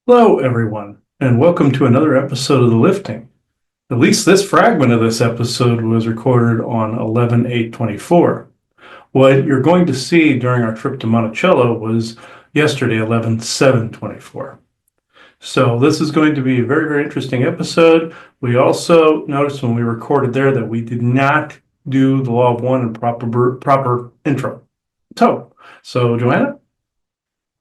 Hello, everyone, and welcome to another episode of The Lifting. At least this fragment of this episode was recorded on 11/8/24. What you're going to see during our trip to Monticello was yesterday, 11/7/24. So this is going to be a very, very interesting episode. We also noticed when we recorded there that we did not do the Law of One and proper intro. So Joanna?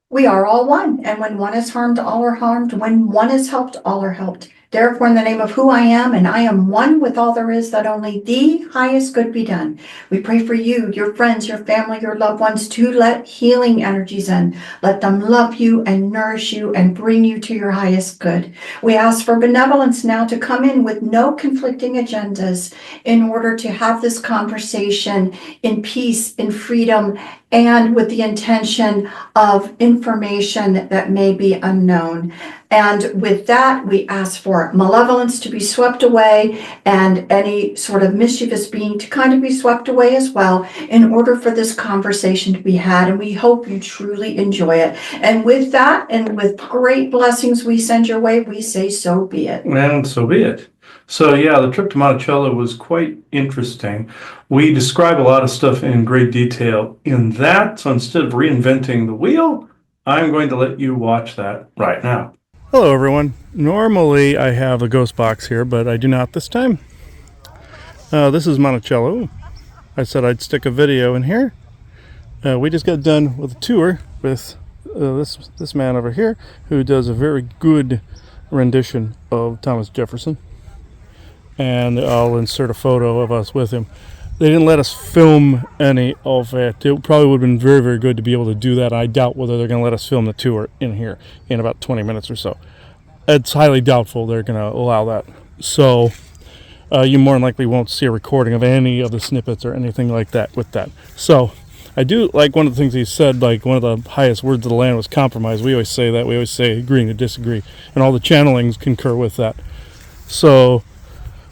We are all one, and when one is harmed, all are harmed. When one is helped, all are helped. Therefore, in the name of who I am, and I am one with all there is, that only the highest good be done. We pray for you, your friends, your family, your loved ones, to let healing energies in. Let them love you and nourish you and bring you to your highest good. We ask for benevolence now to come in with no conflicting agendas in order to have this conversation in peace, in freedom, and with the intention of information that may be unknown. And with that, we ask for malevolence to be swept away and any sort of mischievous being to kind of be swept away as well in order for this conversation to be had. And we hope you truly enjoy it. And with that, and with great blessings we send your way, we say so be it. And so be it. So yeah, the trip to Monticello was quite interesting. We describe a lot of stuff in great detail in that, so instead of reinventing the wheel, I'm going to let you watch that right now. Hello everyone. Normally I have a ghost box here, but I do not this time. This is Monticello. I said I'd stick a video in here. We just got done with a tour with this man over here who does a very good rendition of Thomas Jefferson. And I'll insert a photo of us with him. They didn't let us film any of it. It probably would have been very, very good to be able to do that. I doubt whether they're going to let us film the tour in here in about 20 minutes or so. It's highly doubtful they're going to allow that. So you more than likely won't see a recording of any of the snippets or anything like that with that. So I do like one of the things he said, like one of the highest words of the land was compromise. We always say that. We always say agreeing to disagree. And all the channelings concur with that. So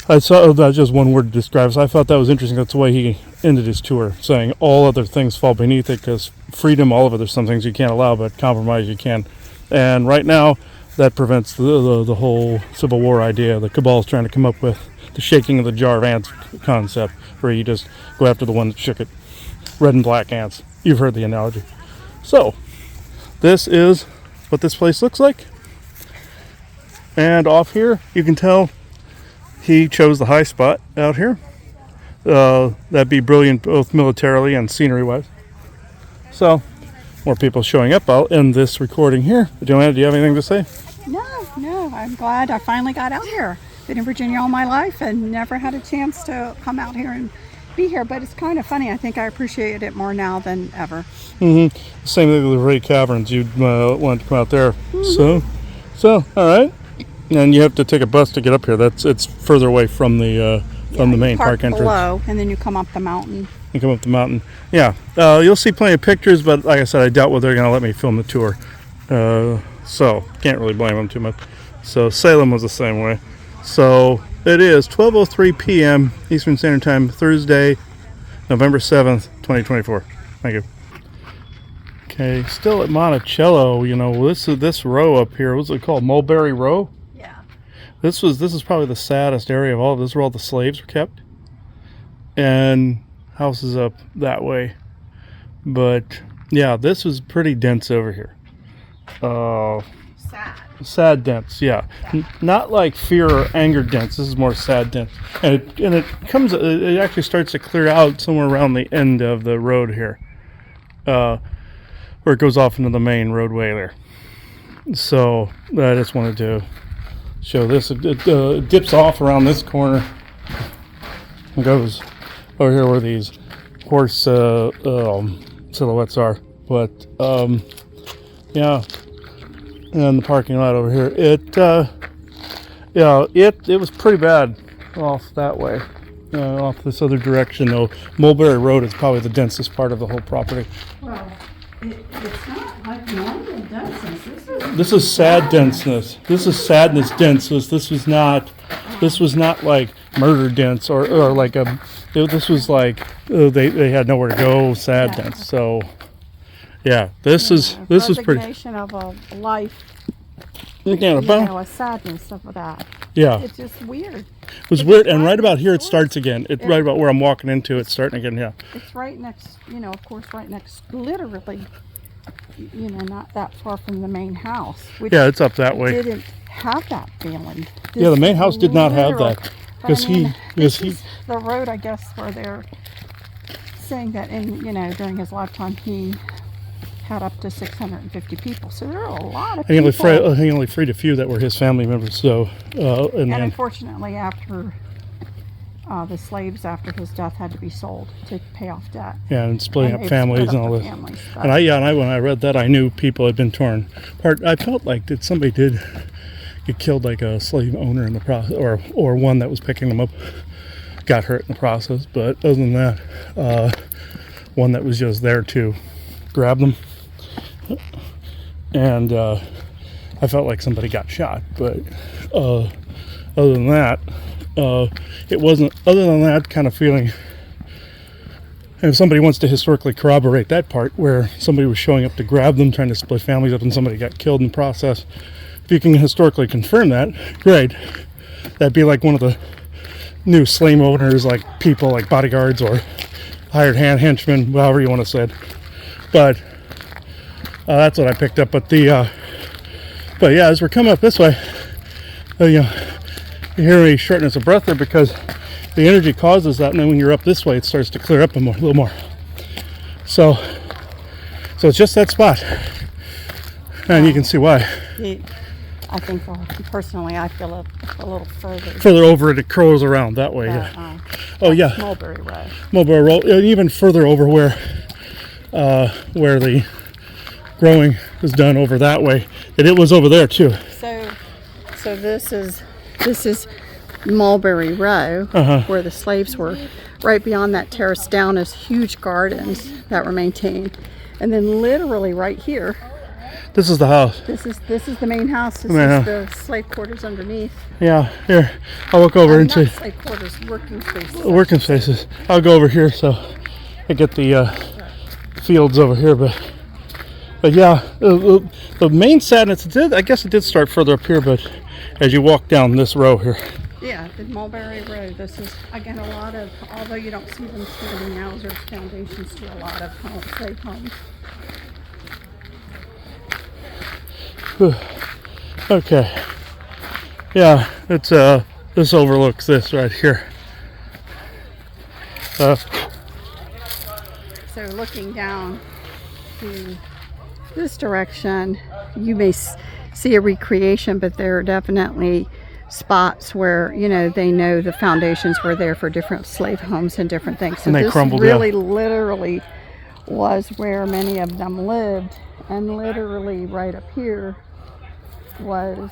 I saw that's just one word to describe. So I thought that was interesting. That's the way he ended his tour, saying all other things fall beneath it because freedom, all of it, there's some things you can't allow, but compromise you can. And right now, that prevents the whole Civil War idea. The cabal's trying to come up with the shaking of the jar of ants concept, where you just go after the one that shook it. Red and black ants. You've heard the analogy. So, this is what this place looks like. And off here, you can tell he chose the high spot out here. That'd be brilliant both militarily and scenery-wise. So, more people showing up. I'll end this recording here. Joanna, do you have anything to say? No, I'm glad I finally got out here. Been in Virginia all my life and never had a chance to come out here and be here, but it's kind of funny. I think I appreciate it more now than ever. Mm-hmm. Same thing with the Ray Caverns. You'd want to come out there. Mm-hmm. So, all right. And you have to take a bus to get up here. It's further away from the main park entrance. Below, and then you come up the mountain. Yeah. You'll see plenty of pictures, but like I said, I doubt whether they're going to let me film the tour. So can't really blame them too much. So Salem was the same way. So it is 12:03 p.m. Eastern Standard Time, Thursday, November 7th, 2024. Thank you. Okay, still at Monticello. You know, this row up here. What's it called? Mulberry Row. Yeah. This is probably the saddest area of all. This is where all the slaves were kept, and houses up that way. But yeah, this was pretty dense over here. Sad dense, yeah. Not like fear or anger dense. This is more sad dense, and it actually starts to clear out somewhere around the end of the road here, where it goes off into the main roadway there. So I just wanted to show this. It dips off around this corner and goes over here where these horse silhouettes are. But yeah, and the parking lot over here. It was pretty bad off that way. Off this other direction though. Mulberry Road is probably the densest part of the whole property. Well, it's not like normal denseness. This is sad denseness. This is sadness denseness. This was not like murder dense or like this was like they had nowhere to go, sad dense. So yeah, this is pretty. Resignation of a life Yeah, a sadness of that. yeah. It's just weird. It was weird, and right about here it starts again. It's right about where I'm walking into, it's starting again, yeah. It's right next, of course, right next, literally, not that far from the main house. Which Yeah, it's up that way. didn't have that feeling. Yeah, the main house did not have Literal- that. Because this is the road, I guess, where they're saying that during his lifetime he had up to 650 people. So there are a lot of he only, people. he only freed a few that were his family members, so, And then, unfortunately, after the slaves, after his death, had to be sold to pay off debt. yeah, and splitting And up it families split and all up this. the families, but- And when I read that, I knew people had been torn apart. I felt like that somebody did get killed, like a slave owner in the process, or one that was picking them up got hurt in the process. But other than that, one that was just there to grab them, and I felt like somebody got shot. But other than that, it wasn't. Other than that kind of feeling. And if somebody wants to historically corroborate that part, where somebody was showing up to grab them, trying to split families up, and somebody got killed in the process, if you can historically confirm that, great. That'd be like one of the new slave owners, like people like bodyguards or hired henchmen, however you want to say it. But that's what I picked up. But yeah, as we're coming up this way, you hear me shortness of breath there because the energy causes that, and then when you're up this way, it starts to clear up a little more. So it's just that spot, and you can see why. I think personally, I feel a little further. Further over it curls around that way. Yeah. Oh yeah. Mulberry Road. Mulberry Road, even further over where the growing is done over that way. And it was over there too. So this is Mulberry Row, where the slaves were. Right beyond that terrace down is huge gardens that were maintained, and then literally right here. This is the house. This is the main house. This is the slave quarters underneath. Yeah, here. I'll look over into not slave quarters, working spaces. Working spaces. I'll go over here so I get the fields over here, but yeah, the main sadness I guess it did start further up here, but as you walk down this row here. Yeah, the Mulberry Road. This is again a lot of, although you don't see them standing now, there's foundations to a lot of slave homes. Okay. Yeah, it's this overlooks this right here. So looking down to this direction, you may see a recreation, but there are definitely spots where they know the foundations were there for different slave homes and different things. So and they this crumbled, really literally was where many of them lived, and literally right up here was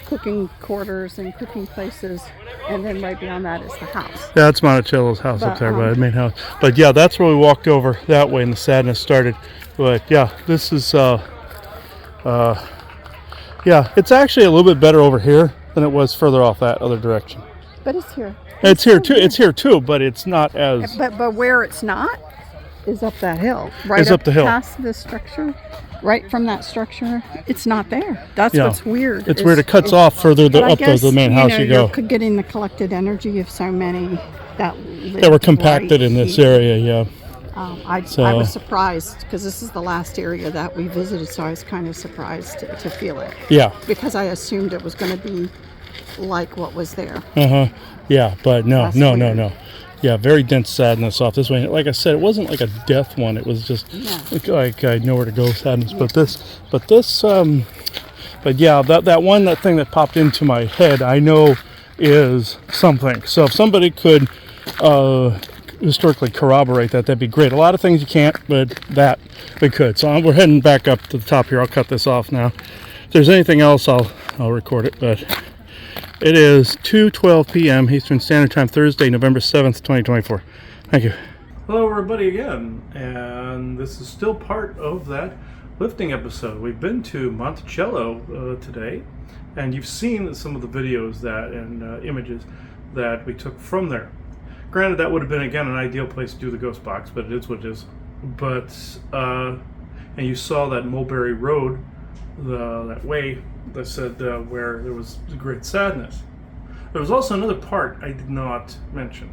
cooking quarters and cooking places, and then right beyond that is the house. Yeah, that's Monticello's house up there by the main house. But yeah, that's where we walked over that way and the sadness started. But yeah, this is yeah, it's actually a little bit better over here than it was further off that other direction. But it's here. It's here too. It's here too, but it's not as. But where it's not is up that hill. Right It's up the hill. Past this structure, right from that structure, it's not there. That's Yeah. what's weird. It's weird. It cuts off further But I up to guess, the main house you go. You're getting the collected energy of so many that That were compacted in this area. Yeah. I was surprised because this is the last area that we visited, so I was kind of surprised to feel it. Yeah. Because I assumed it was going to be like what was there. Yeah, but no. That's weird. Yeah, very dense sadness off this way. Like I said, it wasn't like a death one. It was just like I know where to go sadness. But yeah, that thing that popped into my head, I know is something. So if somebody could historically corroborate that, that'd be great. A lot of things you can't, but that we could. So we're heading back up to the top here. I'll cut this off now. If there's anything else, I'll record it. But it is 2:12 p.m. Eastern Standard Time, Thursday, November 7th, 2024. Thank you. Hello everybody again, and this is still part of that lifting episode. We've been to Monticello today, and you've seen some of the videos and images that we took from there. Granted, that would have been again an ideal place to do the ghost box, but it is what it is. But and you saw that Mulberry Road that way that said where there was great sadness. There was also another part I did not mention.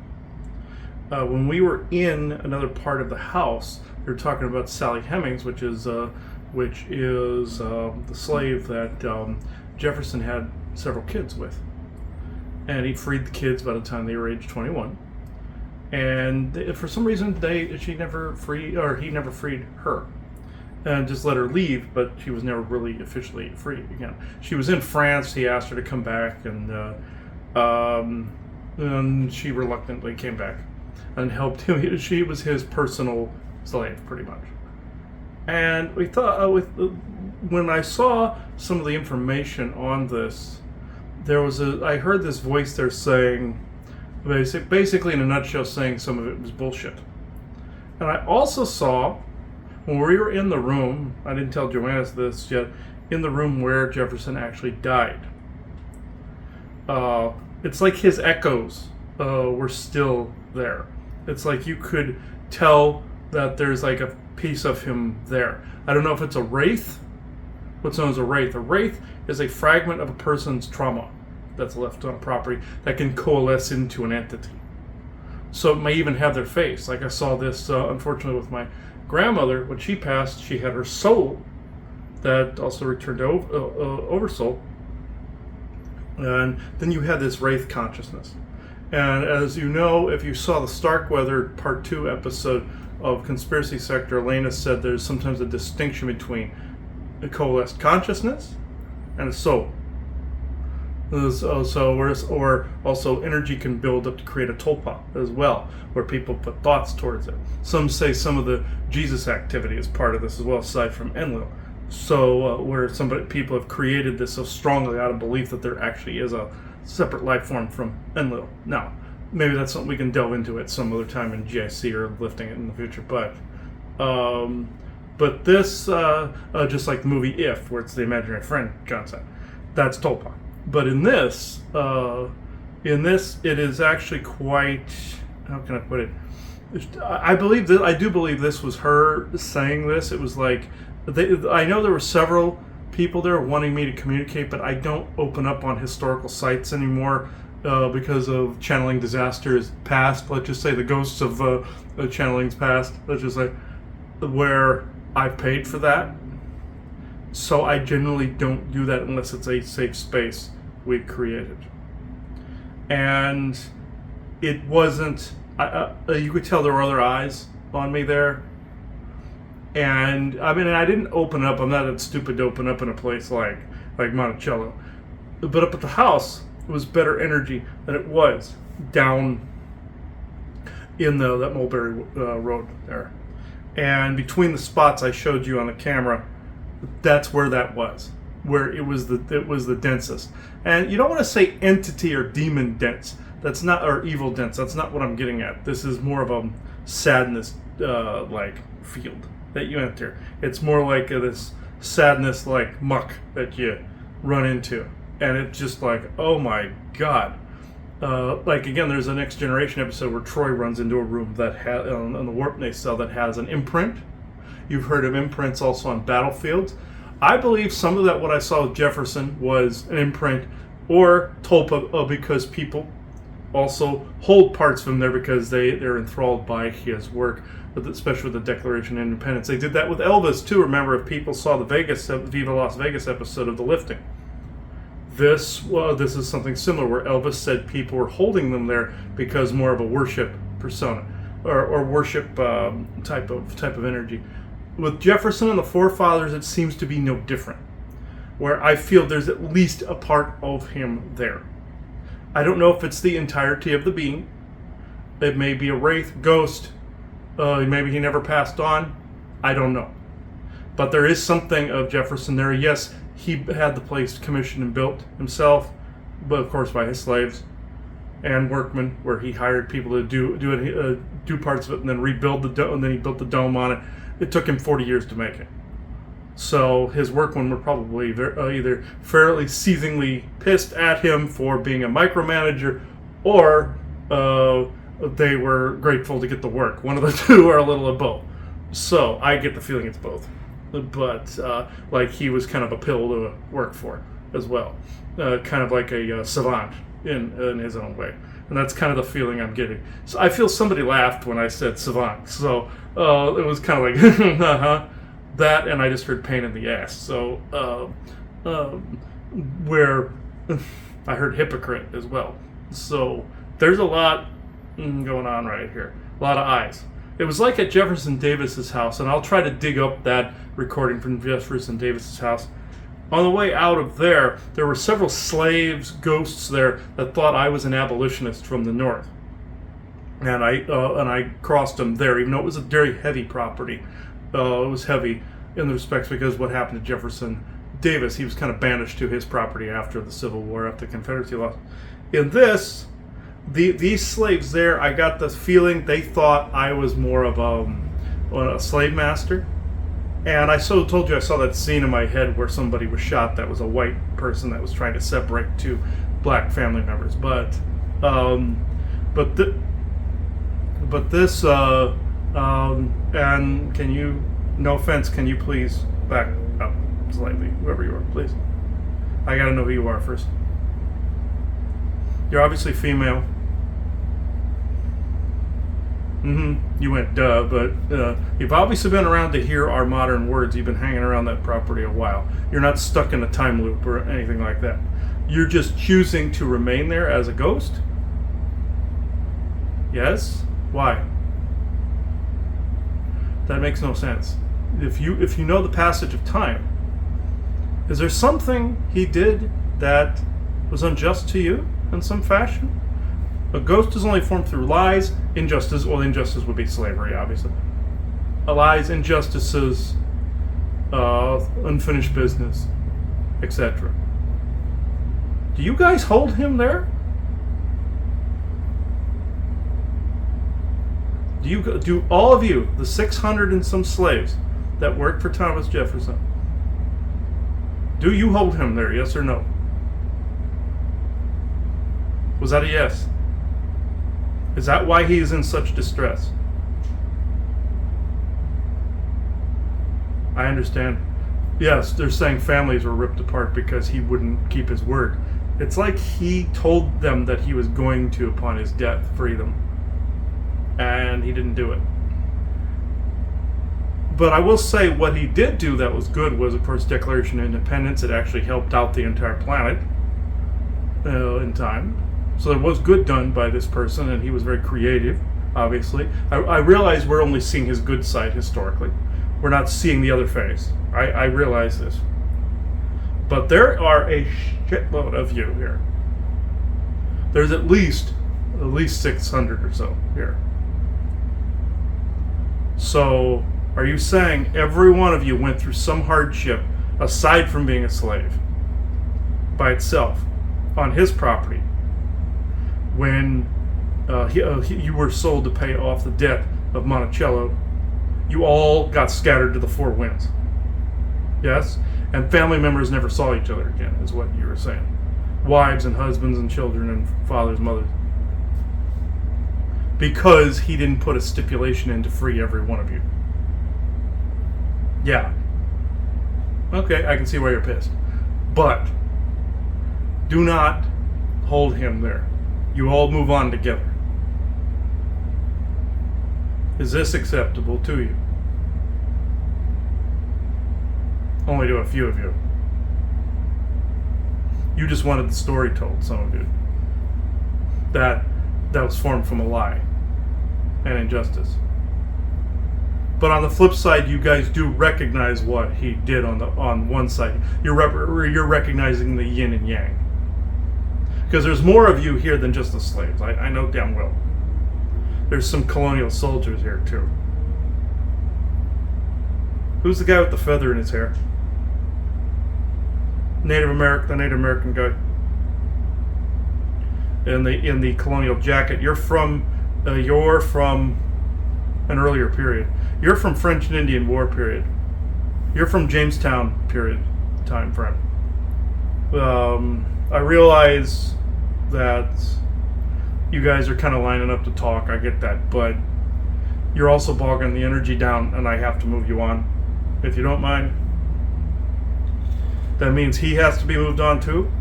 When we were in another part of the house, they were talking about Sally Hemings, which is the slave that Jefferson had several kids with, and he freed the kids by the time they were age 21. And for some reason, he never freed her, and just let her leave. But she was never really officially free again. She was in France. He asked her to come back, and she reluctantly came back and helped him. She was his personal slave, pretty much. And we thought, when I saw some of the information on this, I heard this voice there saying, basically in a nutshell, saying some of it was bullshit. And I also saw, when we were in the room, I didn't tell Joanna this yet, in the room where Jefferson actually died. It's like his echoes were still there. It's like you could tell that there's like a piece of him there. I don't know if it's a wraith. What's known as a wraith. A wraith is a fragment of a person's trauma that's left on a property that can coalesce into an entity. So it may even have their face. Like I saw this, unfortunately, with my grandmother. When she passed, she had her soul that also returned to Oversoul. And then you had this wraith consciousness. And as you know, if you saw the Starkweather Part 2 episode of Conspiracy Sector, Elena said there's sometimes a distinction between a coalesced consciousness and a soul. Or also energy can build up to create a tulpa as well, where people put thoughts towards it. Some say some of the Jesus activity is part of this as well, aside from Enlil. So where people have created this so strongly out of belief that there actually is a separate life form from Enlil. Now, maybe that's something we can delve into at some other time in GIC or lifting it in the future. But this, just like the movie If, where it's the imaginary friend concept, that's Tulpa. But in this, it is actually quite. How can I put it? I do believe this was her saying this. It was like, I know there were several people there wanting me to communicate, but I don't open up on historical sites anymore because of channeling disasters past. Let's just say the ghosts of channelings past. Let's just say where I've paid for that. So I generally don't do that unless it's a safe space we've created. And it wasn't. You could tell there were other eyes on me there. And I mean, I didn't open up. I'm not that stupid to open up in a place like Monticello. But up at the house, it was better energy than it was down in that Mulberry Road there. And between the spots I showed you on the camera, that's where that was, where it was the densest. And you don't want to say entity or demon dense. That's not, or evil dense. That's not what I'm getting at. This is more of a sadness like field that you enter. It's more like this sadness like muck that you run into, and it's just like, oh my god. Like again, there's a Next Generation episode where Troy runs into a room that has on the warp nacelle that has an imprint. You've heard of imprints also on battlefields. I believe some of that, what I saw with Jefferson, was an imprint or tulpa, because people also hold parts of him there because they're enthralled by his work, especially with the Declaration of Independence. They did that with Elvis too. Remember, if people saw the Viva Las Vegas episode of The Lifting, this is something similar where Elvis said people were holding them there because more of a worship persona or worship type of energy. With Jefferson and the forefathers, it seems to be no different, where I feel there's at least a part of him there. I don't know if it's the entirety of the being. It may be a wraith, ghost. Maybe he never passed on. I don't know. But there is something of Jefferson there. Yes, he had the place commissioned and built himself, but of course by his slaves and workmen, where he hired people to do parts of it and then rebuild the dome, and then he built the dome on it. It took him 40 years to make it. So his workmen were probably either fairly seethingly pissed at him for being a micromanager, or they were grateful to get the work. One of the two, or a little of both. So I get the feeling it's both. but like he was kind of a pill to work for as well, kind of like a savant in his own way. And that's kind of the feeling I'm getting. So I feel somebody laughed when I said savant. So it was kind of like, that, and I just heard pain in the ass. So where I heard hypocrite as well. So there's a lot going on right here. A lot of eyes. It was like at Jefferson Davis's house, and I'll try to dig up that recording from Jefferson Davis's house. On the way out of there were several slaves, ghosts there that thought I was an abolitionist from the north, and I crossed them there, even though it was a very heavy property. It was heavy in the respects because what happened to Jefferson Davis, he was kind of banished to his property after the Civil War, after the Confederacy lost. In this, these slaves there, I got the feeling they thought I was more of a slave master. And I told you I saw that scene in my head where somebody was shot that was a white person that was trying to separate two black family members. But this and can you, no offense, can you please back up slightly, whoever you are, please. I gotta know who you are first. You're obviously female. You went duh, but you've obviously been around to hear our modern words. You've been hanging around that property a while. You're not stuck in a time loop or anything like that. You're just choosing to remain there as a ghost? Yes? Why? That makes no sense. If you know the passage of time, is there something he did that was unjust to you in some fashion? A ghost is only formed through lies, injustice, or the injustice would be slavery, obviously. Lies, injustices, unfinished business, etc. Do you guys hold him there? Do all of you, the 600 and some slaves that worked for Thomas Jefferson, do you hold him there, yes or no? Was that a yes? Is that why he is in such distress? I understand. Yes, they're saying families were ripped apart because he wouldn't keep his word. It's like he told them that he was going to, upon his death, free them. And he didn't do it. But I will say what he did do that was good was, of course, Declaration of Independence. It actually helped out the entire planet in time. So there was good done by this person, and he was very creative, obviously. I realize we're only seeing his good side historically. We're not seeing the other face. I realize this. But there are a shitload of you here. There's at least 600 or so here. So, are you saying every one of you went through some hardship aside from being a slave by itself on his property when you were sold to pay off the debt of Monticello? You all got scattered to the four winds. Yes? And family members never saw each other again, is what you were saying. Wives and husbands and children and fathers, mothers. Because he didn't put a stipulation in to free every one of you. Yeah. Okay, I can see why you're pissed. But do not hold him there. You all move on together. Is this acceptable to you? Only to a few of you. You just wanted the story told, some of you. That was formed from a lie and injustice. But on the flip side, you guys do recognize what he did on one side. You're recognizing the yin and yang. Because there's more of you here than just the slaves. I know damn well. There's some colonial soldiers here too. Who's the guy with the feather in his hair? The Native American guy. In the colonial jacket. You're from an earlier period. You're from French and Indian War period. You're from Jamestown period time frame. I realize that you guys are kind of lining up to talk. I get that, but you're also bogging the energy down, and I have to move you on. if you don't mind. That means he has to be moved on too?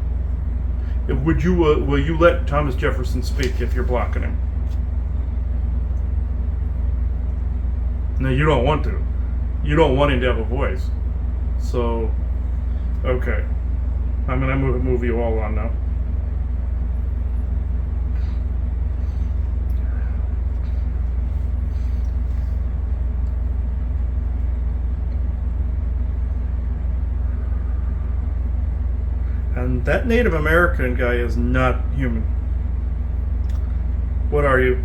Will you let Thomas Jefferson speak if you're blocking him? No, you don't want to. You don't want him to have a voice. So, okay. I'm going to move you all on now. And that Native American guy is not human. What are you?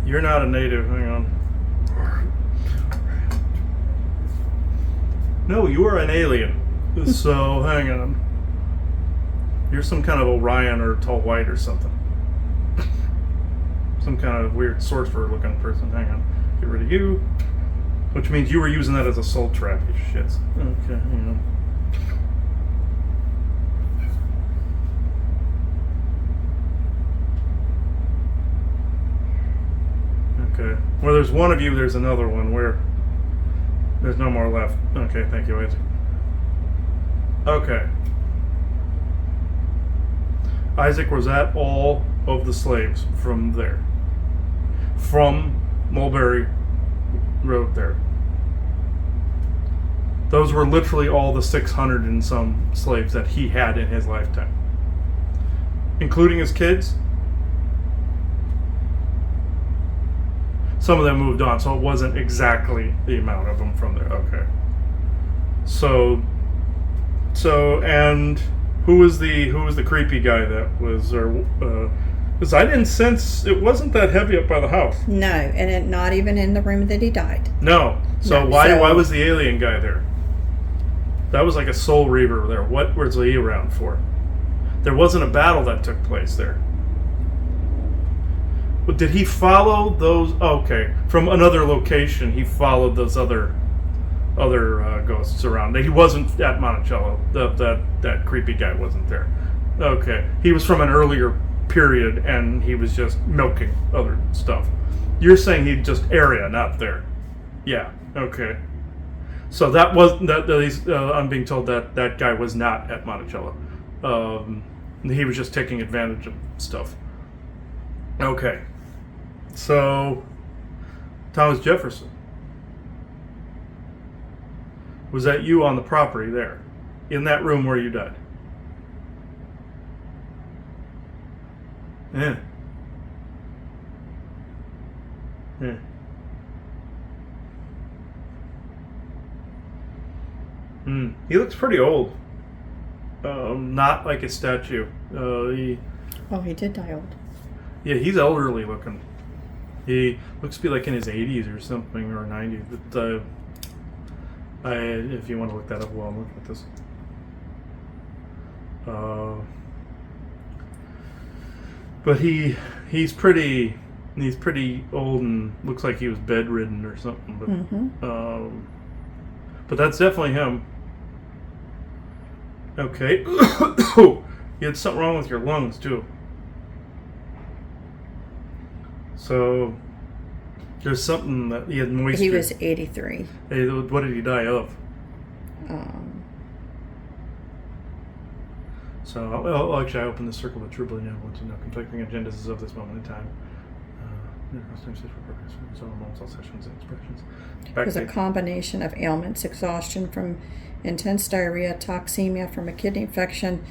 You're not a native. Hang on. No, you are an alien. So, hang on. You're some kind of Orion or tall white or something. Some kind of weird sorcerer looking person. Hang on. Get rid of you. Which means you were using that as a soul trap, you shits. Okay, hang on. Okay. Where there's one of you, there's another one. Where there's no more left. Okay, thank you, Isaac. Okay. Isaac was at all of the slaves from there. From Mulberry Road there. Those were literally all the 600 and some slaves that he had in his lifetime. Including his kids. Some of them moved on, so it wasn't exactly the amount of them from there. Okay. So, and who was the creepy guy that was, or, because I didn't sense, it wasn't that heavy up by the house. No, and not even in the room that he died. No. So No, why was the alien guy there? That was like a soul reaver there. What was he around for? There wasn't a battle that took place there. But did he follow those? Oh, okay, from another location, he followed those other ghosts around. He wasn't at Monticello. That creepy guy wasn't there. Okay, he was from an earlier period, and he was just milking other stuff. You're saying he just area, not there. Yeah. Okay. So that was that. I'm being told that guy was not at Monticello. He was just taking advantage of stuff. Okay. So, Thomas Jefferson. Was that you on the property there? In that room where you died? Yeah. Yeah. He looks pretty old. Not like a statue. He did die old. Yeah, he's elderly looking. He looks to be like in his 80s or something, or 90s. But if you want to look that up while I'm looking at this. But he's pretty old and looks like he was bedridden or something. But but that's definitely him. Okay. You had something wrong with your lungs too. So there's something that he had moisture. He was 83. Hey, what did he die of? So actually, I opened the circle of true benevolence and no conflicting agendas as of this moment in time. It was a combination of ailments: exhaustion from intense diarrhea, toxemia from a kidney infection,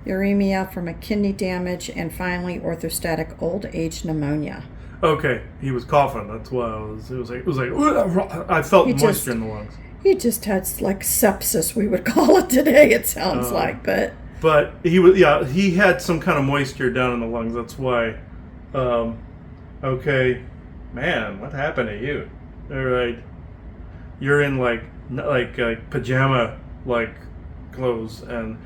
uremia from a kidney damage, and finally orthostatic old age pneumonia. Okay, he was coughing. That's why it was like I felt moisture in the lungs. He just had like sepsis, we would call it today. It sounds like, but he had some kind of moisture down in the lungs. That's why. Okay, man, what happened to you? All right, you're in like pajama clothes, and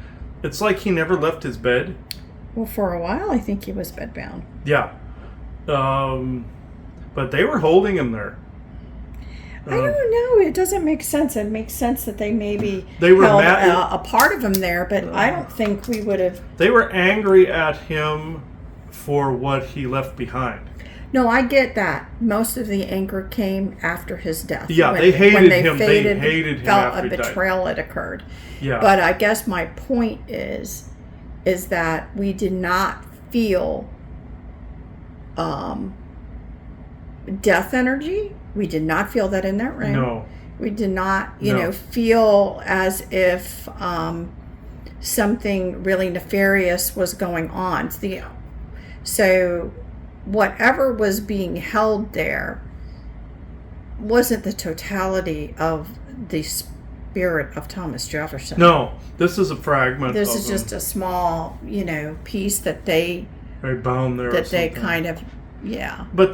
it's like he never left his bed. Well, for a while, I think he was bedbound. Yeah. But they were holding him there. I don't know. It doesn't make sense. It makes sense that they maybe were held a part of him there, but I don't think we would have. They were angry at him for what he left behind. No, I get that. Most of the anger came after his death. Yeah, When- they hated when they him. Faded, They hated him felt after a he died. betrayal had occurred. Yeah. But I guess my point is that we did not feel death energy. We did not feel that in that room. No. We did not, No. feel as if something really nefarious was going on. So whatever was being held there wasn't the totality of the spirit of Thomas Jefferson. No, this is a fragment. This of is just a small, piece that they bound there. that they kind of, But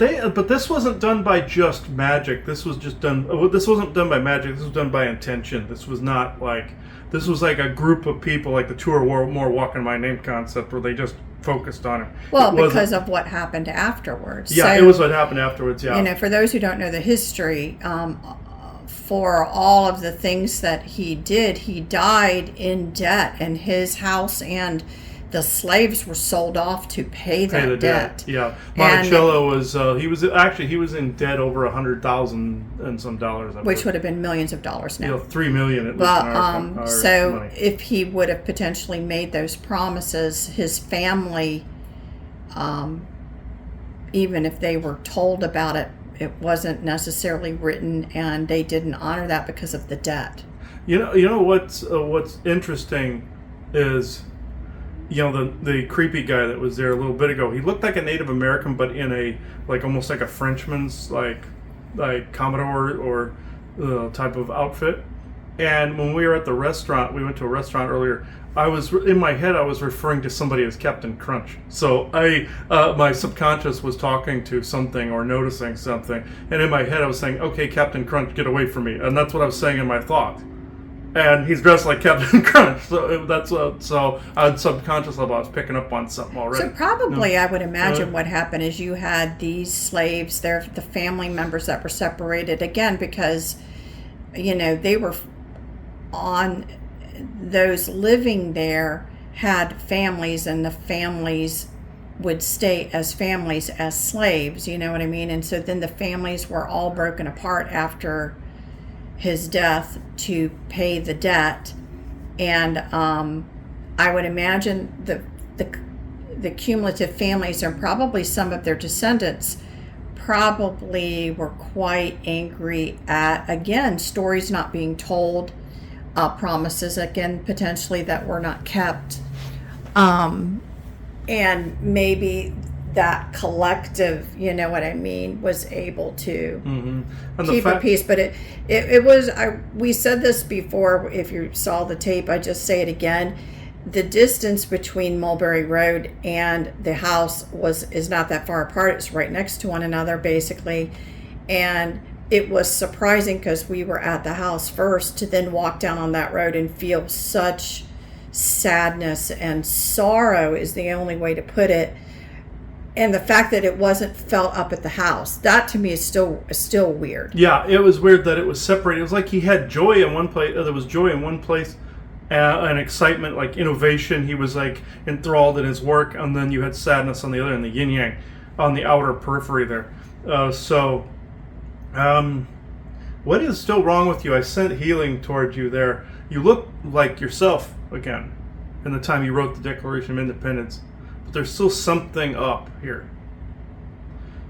this wasn't done by just magic. This was just done. This wasn't done by magic. This was done by intention. This was not like. This was like a group of people, like the two or more walking my name concept, where they just focused on it. Well, It wasn't- because of what happened afterwards. Yeah, So, it was what happened afterwards. Yeah. for those who don't know the history, for all of the things that he did, he died in debt, and his house and the slaves were sold off to pay that the debt. Yeah, And- Monticello was he was in debt over $100,000 and some dollars, Which would have been millions of dollars now. $3 million at least. But in our so money. if he would have potentially made those promises, his family, even if they were told about it, it wasn't necessarily written, and they didn't honor that because of the debt. You know what's interesting is, the creepy guy that was there a little bit ago. He looked like a Native American, but in a almost like a Frenchman's like Commodore or type of outfit. And when we were at the restaurant, we went to a restaurant earlier. I was in my head, I was referring to somebody as Captain Crunch. So my subconscious was talking to something or noticing something, and in my head I was saying, "Okay, Captain Crunch, get away from me," and that's what I was saying in my thought. And he's dressed like Captain Crunch, so that's so I had subconscious level. I was picking up on something already. So probably, I would imagine what happened is you had these slaves, the family members that were separated again because, they were on those living there had families, and the families would stay as families as slaves. You know what I mean? And so then the families were all broken apart after his death to pay the debt, and I would imagine the cumulative families and probably some of their descendants probably were quite angry at, again, stories not being told, promises again potentially that were not kept, and maybe that collective, was able to keep a peace. But it was, we said this before, if you saw the tape, I just say it again, the distance between Mulberry Road and the house is not that far apart. It's right next to one another basically, and it was surprising because we were at the house first to then walk down on that road and feel such sadness and sorrow is the only way to put it. And the fact that it wasn't felt up at the house, that to me is still weird. Yeah, it was weird that it was separated. It was like he had joy in one place. There was joy in one place, and excitement, like innovation. He was like enthralled in his work, and then you had sadness on the other, and the yin yang on the outer periphery there. What is still wrong with you? I sent healing towards you there. You look like yourself again in the time you wrote the Declaration of Independence. But there's still something up here.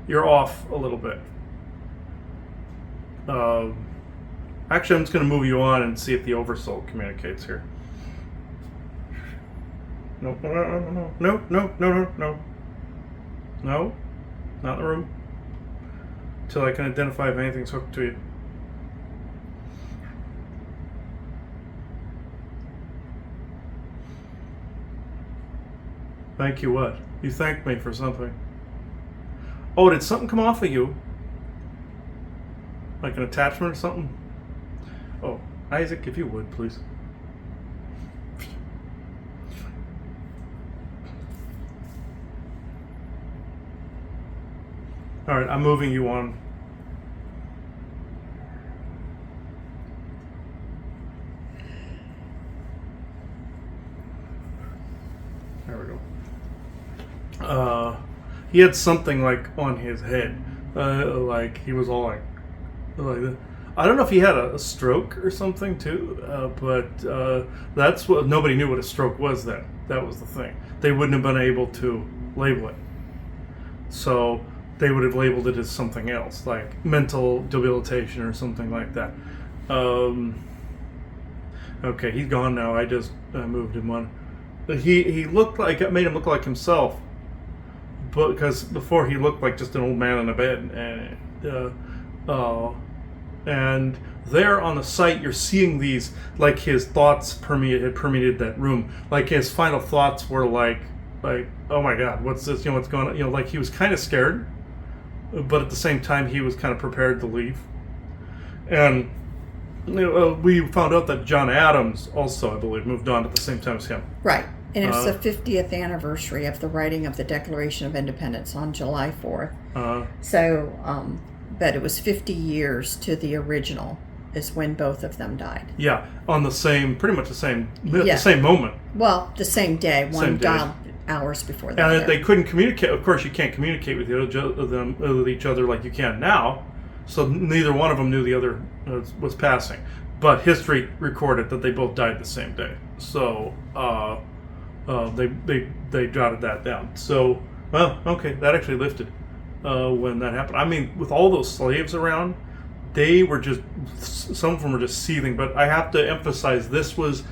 You're off a little bit. Actually, I'm just going to move you on and see if the Oversoul communicates here. No, not in the room. Until I can identify if anything's hooked to you. Thank you what? You thanked me for something. Oh, did something come off of you? Like an attachment or something? Oh, Isaac, if you would, please. All right, I'm moving you on. There we go. he had something like on his head, like he was all like that. I don't know if he had a stroke or something too, but that's what nobody knew what a stroke was then. That was the thing. They wouldn't have been able to label it, so they would have labeled it as something else, like mental debilitation or something like that. Okay, he's gone now. I just moved him on. He looked like, it made him look like himself, but because before he looked like just an old man in a bed, and there on the site you're seeing these, like his thoughts had permeated that room. Like his final thoughts were like, oh my God, what's this? What's going on? Like he was kind of scared, but at the same time he was kind of prepared to leave. And we found out that John Adams also, I believe, moved on at the same time as him. Right. And it's the 50th anniversary of the writing of the Declaration of Independence on July 4th. But it was 50 years to the original is when both of them died. Yeah, on the same, pretty much the same moment. Well, the same day. One died hours before the other. And they couldn't communicate. Of course, you can't communicate with each other like you can now. So neither one of them knew the other was passing. But history recorded that they both died the same day. So they jotted that down. So, well, okay, that actually lifted when that happened. I mean, with all those slaves around, they were just, some of them were just seething. But I have to emphasize, this was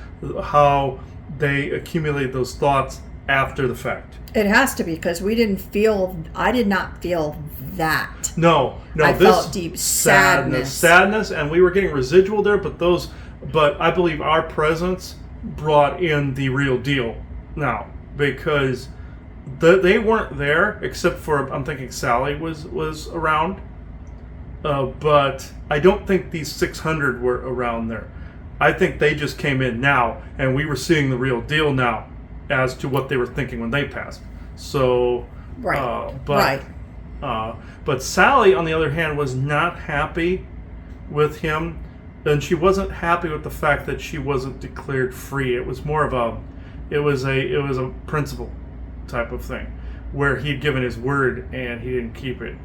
how they accumulated those thoughts after the fact. It has to be, because I did not feel that. No, I felt deep sadness, and we were getting residual there. But I believe our presence brought in the real deal now, because they weren't there except for, I'm thinking Sally was around, but I don't think these 600 were around there. I think they just came in now, and we were seeing the real deal now as to what they were thinking when they passed. So, but Sally, on the other hand, was not happy with him, and she wasn't happy with the fact that she wasn't declared free. It was more of it was a principle type of thing, where he'd given his word and he didn't keep it.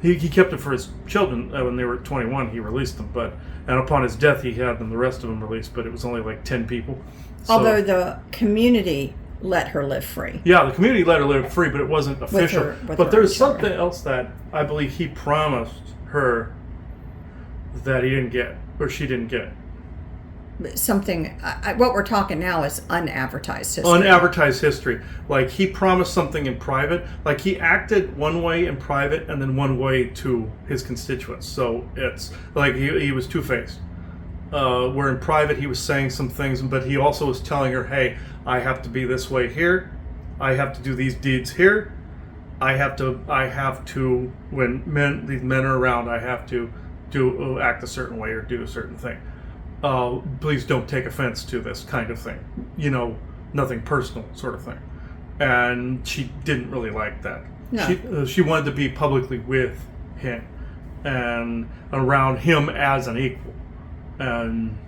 He kept it for his children. When they were 21, he released them, and upon his death, he had the rest of them released, but it was only like 10 people. So, although the community let her live free. Yeah, the community let her live free, but it wasn't official. But there's something else that I believe he promised her that he didn't get, or she didn't get. Something, what we're talking now is unadvertised history. Unadvertised history. Like, he promised something in private. Like, he acted one way in private and then one way to his constituents. So it's like he was two-faced. Where in private he was saying some things, but he also was telling her, hey, I have to be this way here. I have to do these deeds here. I have to when these men are around, I have to act a certain way or do a certain thing. Please don't take offense to this kind of thing. Nothing personal sort of thing. And she didn't really like that. No. She wanted to be publicly with him and around him as an equal. And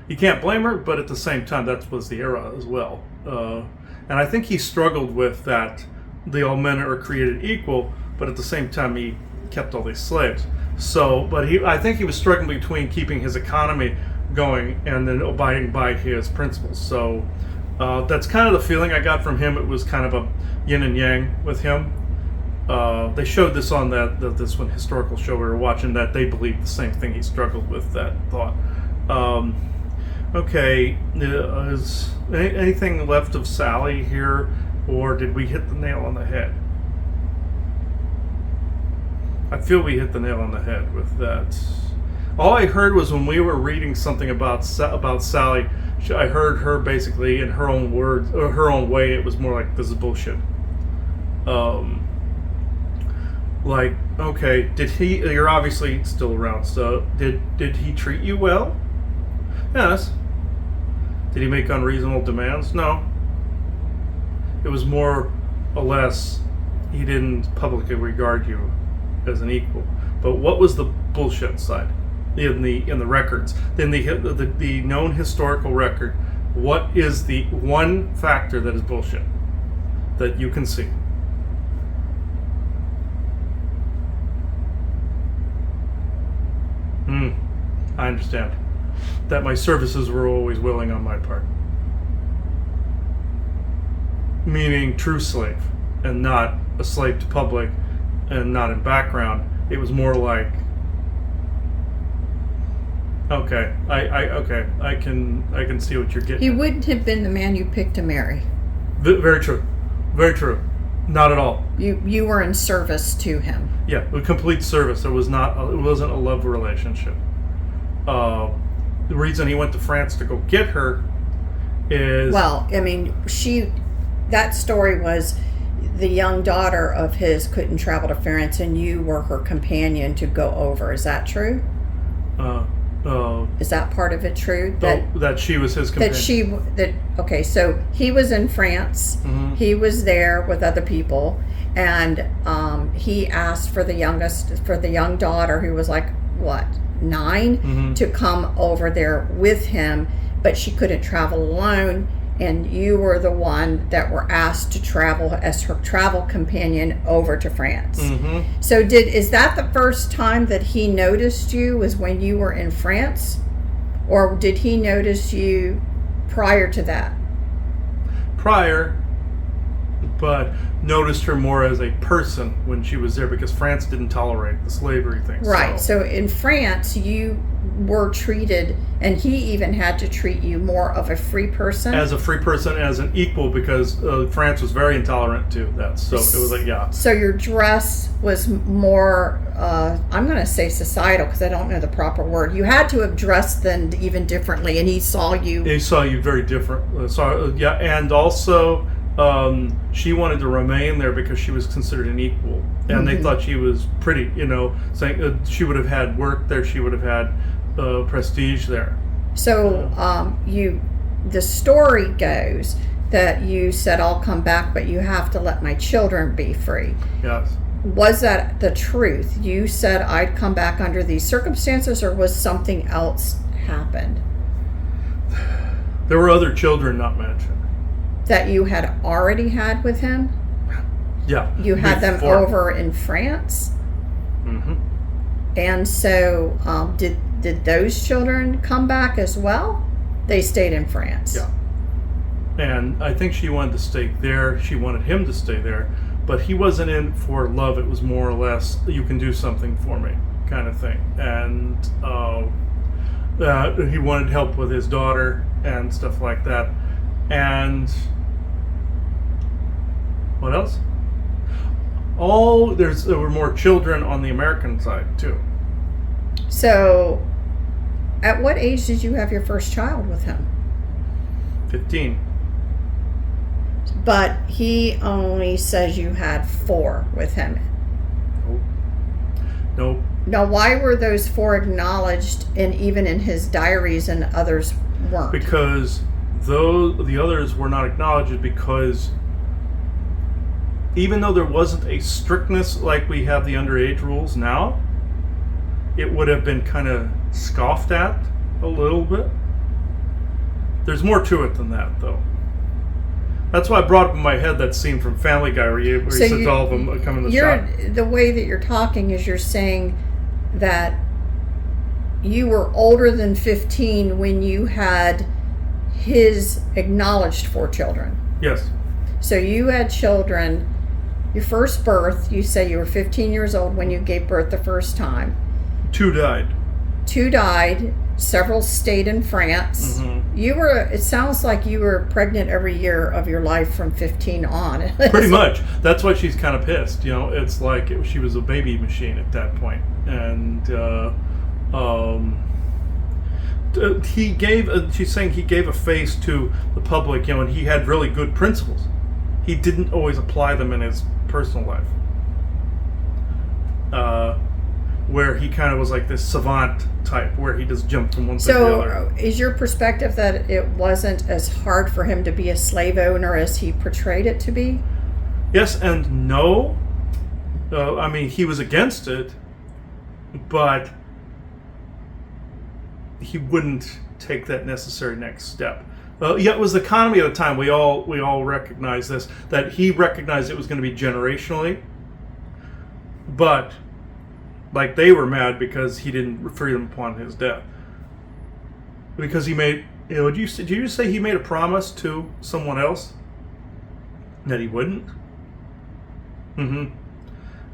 you can't blame her, but at the same time, that was the era as well. And I think he struggled with that. All men are created equal, but at the same time, he kept all these slaves. So, but I think he was struggling between keeping his economy going and then abiding by his principles. So that's kind of the feeling I got from him. It was kind of a yin and yang with him. They showed this on this one historical show we were watching, that they believed the same thing. He struggled with that thought. Okay, is anything left of Sally here, or did we hit the nail on the head? I feel we hit the nail on the head with that. All I heard was when we were reading something about Sally, I heard her basically in her own words, or her own way, it was more like, this is bullshit. Like, okay, you're obviously still around, so did he treat you well? Yes. Did he make unreasonable demands? No. It was more or less, he didn't publicly regard you as an equal. But what was the bullshit side in the records, in the known historical record? What is the one factor that is bullshit that you can see? I understand. That my services were always willing on my part. Meaning true slave, and not a slave to public, and not in background. It was more like, okay, I can see what you're getting. He at. wouldn't have been the man you picked to marry. Very true, very true. Not at all. You were in service to him. Yeah, a complete service. It wasn't a love relationship. The reason he went to France to go get her is Well, I mean, that story was the young daughter of his couldn't travel to France, and you were her companion to go over. Is that true? Is that part of it true? That she was his companion. Okay, so he was in France. Mhm. He was there with other people, and he asked for the young daughter, who was like, what, 9, Mhm. to come over there with him, but she couldn't travel alone, and you were the one that were asked to travel as her travel companion over to France. Mhm. So is that the first time that he noticed you, was when you were in France? Or did he notice you prior to that? Prior, but noticed her more as a person when she was there, because France didn't tolerate the slavery thing. Right. So in France, you were treated, and he even had to treat you more of a free person. As a free person, as an equal, because France was very intolerant to that. So it was like, yeah. So your dress was more, I'm going to say societal, because I don't know the proper word. You had to have dressed then even differently, and he saw you. They saw you very different. Yeah, and also she wanted to remain there because she was considered an equal, and they thought she was pretty. Saying she would have had work there, she would have had prestige there. So the story goes that you said, I'll come back, but you have to let my children be free. Yes. Was that the truth? You said I'd come back under these circumstances, or was something else happened? There were other children not mentioned. That you had already had with him? Yeah. You had them Before. over in France? Mm-hmm. And so did those children come back as well? They stayed in France. Yeah. And I think she wanted to stay there. She wanted him to stay there, but he wasn't in for love. It was more or less, you can do something for me kind of thing. And he wanted help with his daughter and stuff like that. And what else? There were more children on the American side too. So at what age did you have your first child with him? 15. But he only says you had 4 with him. Nope. Now, why were those 4 acknowledged, and even in his diaries, and others weren't? Because the others were not acknowledged, because even though there wasn't a strictness like we have the underage rules now, it would have been kind of scoffed at a little bit. There's more to it than that, though. That's why I brought up in my head that scene from Family Guy where he said to all of them come in the shop. The way that you're talking is you're saying that you were older than 15 when you had his acknowledged 4 children. Yes. So you had children, your first birth, you say you were 15 years old when you gave birth the first time. 2 died. 2 died, several stayed in France. Mm-hmm. It sounds like you were pregnant every year of your life from 15 on. Pretty much. That's why she's kind of pissed. It's like she was a baby machine at that point. And she's saying he gave a face to the public, and he had really good principles. He didn't always apply them in his personal life. Where he kind of was like this savant type, where he just jumped from one thing to the other. So is your perspective that it wasn't as hard for him to be a slave owner as he portrayed it to be? Yes and no. He was against it, but he wouldn't take that necessary next step. It was the economy at the time. We all recognize this, that he recognized it was going to be generationally, but like they were mad because he didn't free them upon his death. because he made, did you just say he made a promise to someone else that he wouldn't? Mm-hmm.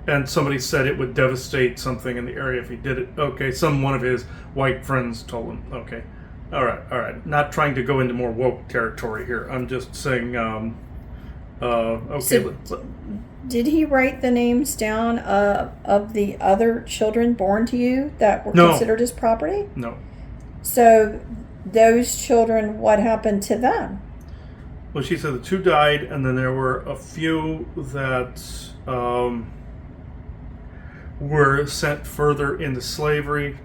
And somebody said it would devastate something in the area if he did it. Okay, one of his white friends told him. Okay, all right. Not trying to go into more woke territory here. I'm just saying. Okay. So, did he write the names down of the other children born to you that were considered his property? No. So those children, what happened to them? Well, she said the 2 died, and then there were a few that were sent further into slavery.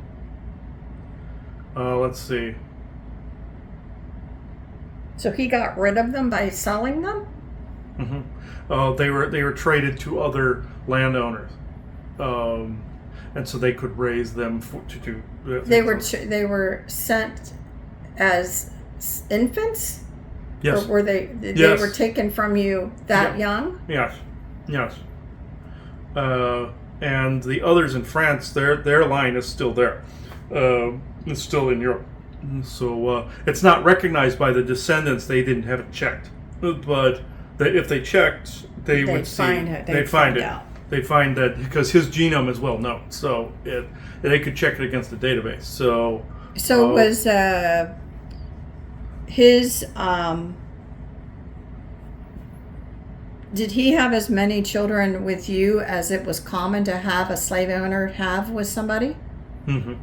Let's see. So he got rid of them by selling them? Mm-hmm. They were traded to other landowners, and so they could raise them to do. They were sent as infants. Yes. Or were they Yes. were taken from you that young? Yes. And the others in France, their line is still there. It's still in Europe. So it's not recognized by the descendants. They didn't have it checked, but if they checked, they would find see. it. They'd find it. out. They find that because his genome is well known, so they could check it against the database. So it was his. Did he have as many children with you as it was common to have a slave owner have with somebody? Mm-hmm.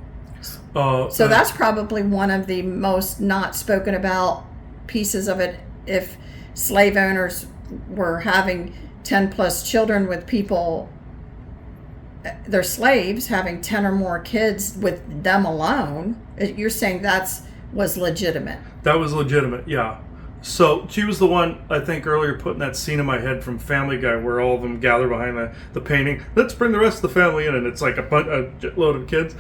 So that's probably one of the most not spoken about pieces of it. If slave owners were having 10 plus children with people, their slaves having 10 or more kids with them alone, you're saying was legitimate. That was legitimate, yeah. So she was the one, I think, earlier putting that scene in my head from Family Guy where all of them gather behind the painting. Let's bring the rest of the family in, and it's like a load of kids.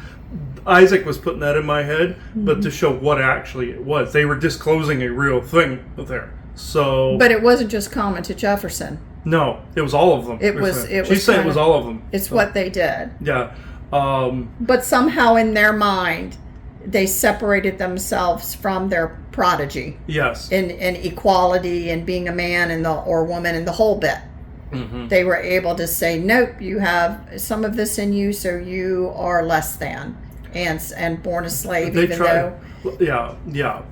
Isaac was putting that in my head, but to show what actually it was. They were disclosing a real thing there. So, but it wasn't just common to Jefferson. No, it was all of them. She said it was all of them. It's what they did. Yeah. But somehow in their mind, they separated themselves from their prodigy. Yes. In equality and being a man or woman and the whole bit. Mm-hmm. They were able to say, nope, you have some of this in you, so you are less than and born a slave. They even tried. Though. Yeah.